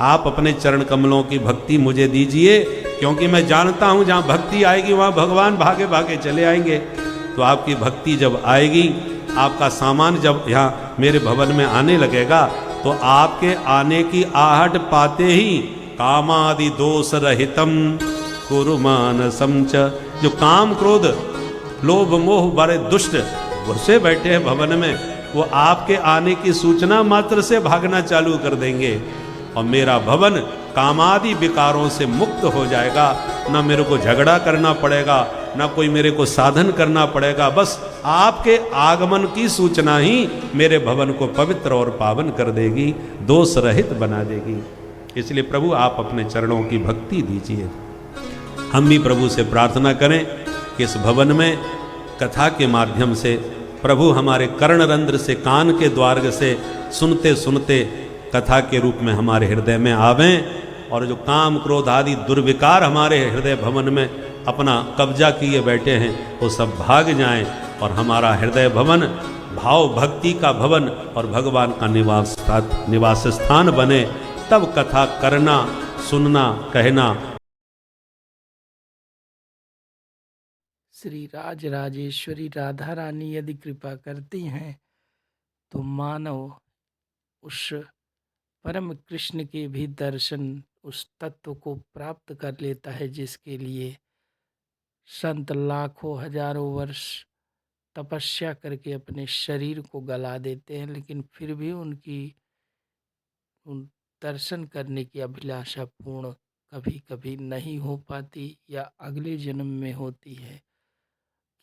आप अपने चरण कमलों की भक्ति मुझे दीजिए, क्योंकि मैं जानता हूं जहां भक्ति आएगी वहां भगवान भागे भागे चले आएंगे। तो आपकी भक्ति जब आएगी, आपका सामान जब यहाँ मेरे भवन में आने लगेगा, तो आपके आने की आहट पाते ही कामादि दोष रहितम कुरुमान समच, जो काम क्रोध लोभ मोह बड़े दुष्ट घुसे बैठे हैं भवन में, वो आपके आने की सूचना मात्र से भागना चालू कर देंगे और मेरा भवन कामादि विकारों से मुक्त हो जाएगा। ना मेरे को झगड़ा करना पड़ेगा, ना कोई मेरे को साधन करना पड़ेगा, बस आपके आगमन की सूचना ही मेरे भवन को पवित्र और पावन कर देगी, दोष रहित बना देगी। इसलिए प्रभु आप अपने चरणों की भक्ति दीजिए। हम भी प्रभु से प्रार्थना करें कि इस भवन में कथा के माध्यम से प्रभु हमारे कर्णरंध्र से, कान के द्वार से सुनते सुनते कथा के रूप में हमारे हृदय में आवें, और जो काम क्रोध आदि दुर्विकार हमारे हृदय भवन में अपना कब्जा किए बैठे हैं वो सब भाग जाएं, और हमारा हृदय भवन भाव भक्ति का भवन और भगवान का निवास स्थान बने। तब कथा करना, सुनना, कहना। श्री राज राजेश्वरी राधा रानी यदि कृपा करती हैं तो मानव उस परम कृष्ण के भी दर्शन, उस तत्व को प्राप्त कर लेता है जिसके लिए संत लाखों हजारों वर्ष तपस्या करके अपने शरीर को गला देते हैं, लेकिन फिर भी उनकी उन दर्शन करने की अभिलाषा पूर्ण कभी कभी नहीं हो पाती या अगले जन्म में होती है।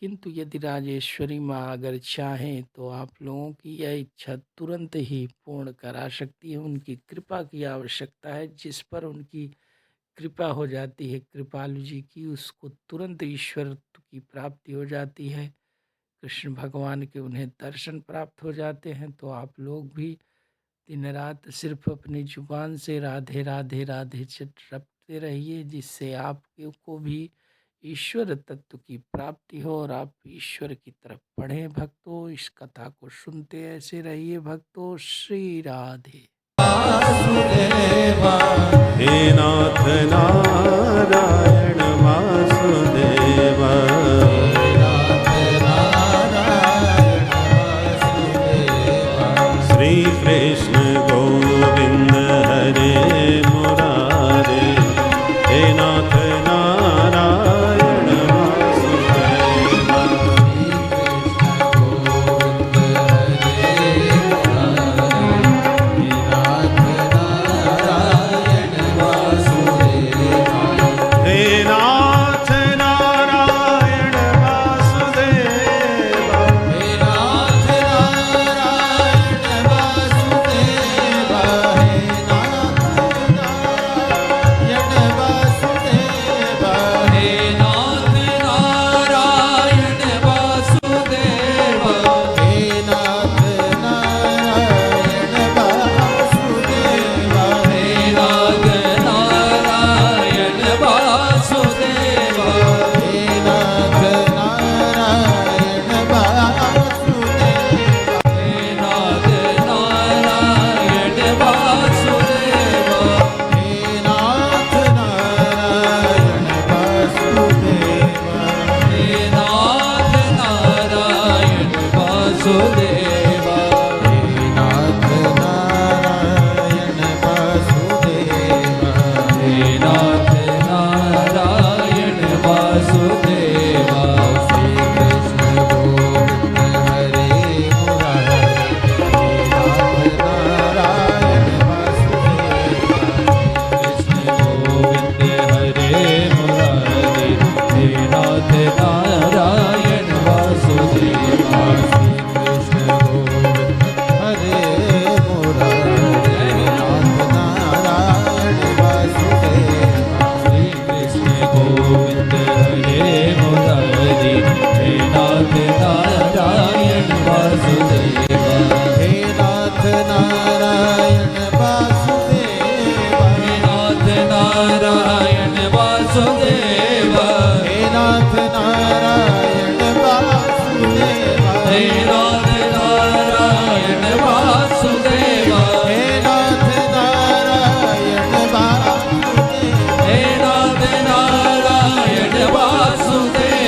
किंतु यदि राजेश्वरी माँ अगर चाहें तो आप लोगों की यह इच्छा तुरंत ही पूर्ण करा सकती है। उनकी कृपा की आवश्यकता है, जिस पर उनकी कृपा हो जाती है कृपालु जी की, उसको तुरंत ईश्वर की प्राप्ति हो जाती है, कृष्ण भगवान के उन्हें दर्शन प्राप्त हो जाते हैं। तो आप लोग भी दिन रात सिर्फ अपनी जुबान से राधे राधे राधे रटते रहिए, जिससे आपको भी ईश्वर तत्व की प्राप्ति हो और आप ईश्वर की तरफ बढ़ें। भक्तों, इस कथा को सुनते ऐसे रहिए भक्तों। श्री राधे। वासुदेवा हे नाथ नारायण वासुदेवा, श्री कृष्ण गोविंद हरे मुरारे, हे नाथ नारायण वासुदेवा, हे नाथ नारायण वासुदेवा,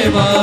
देवा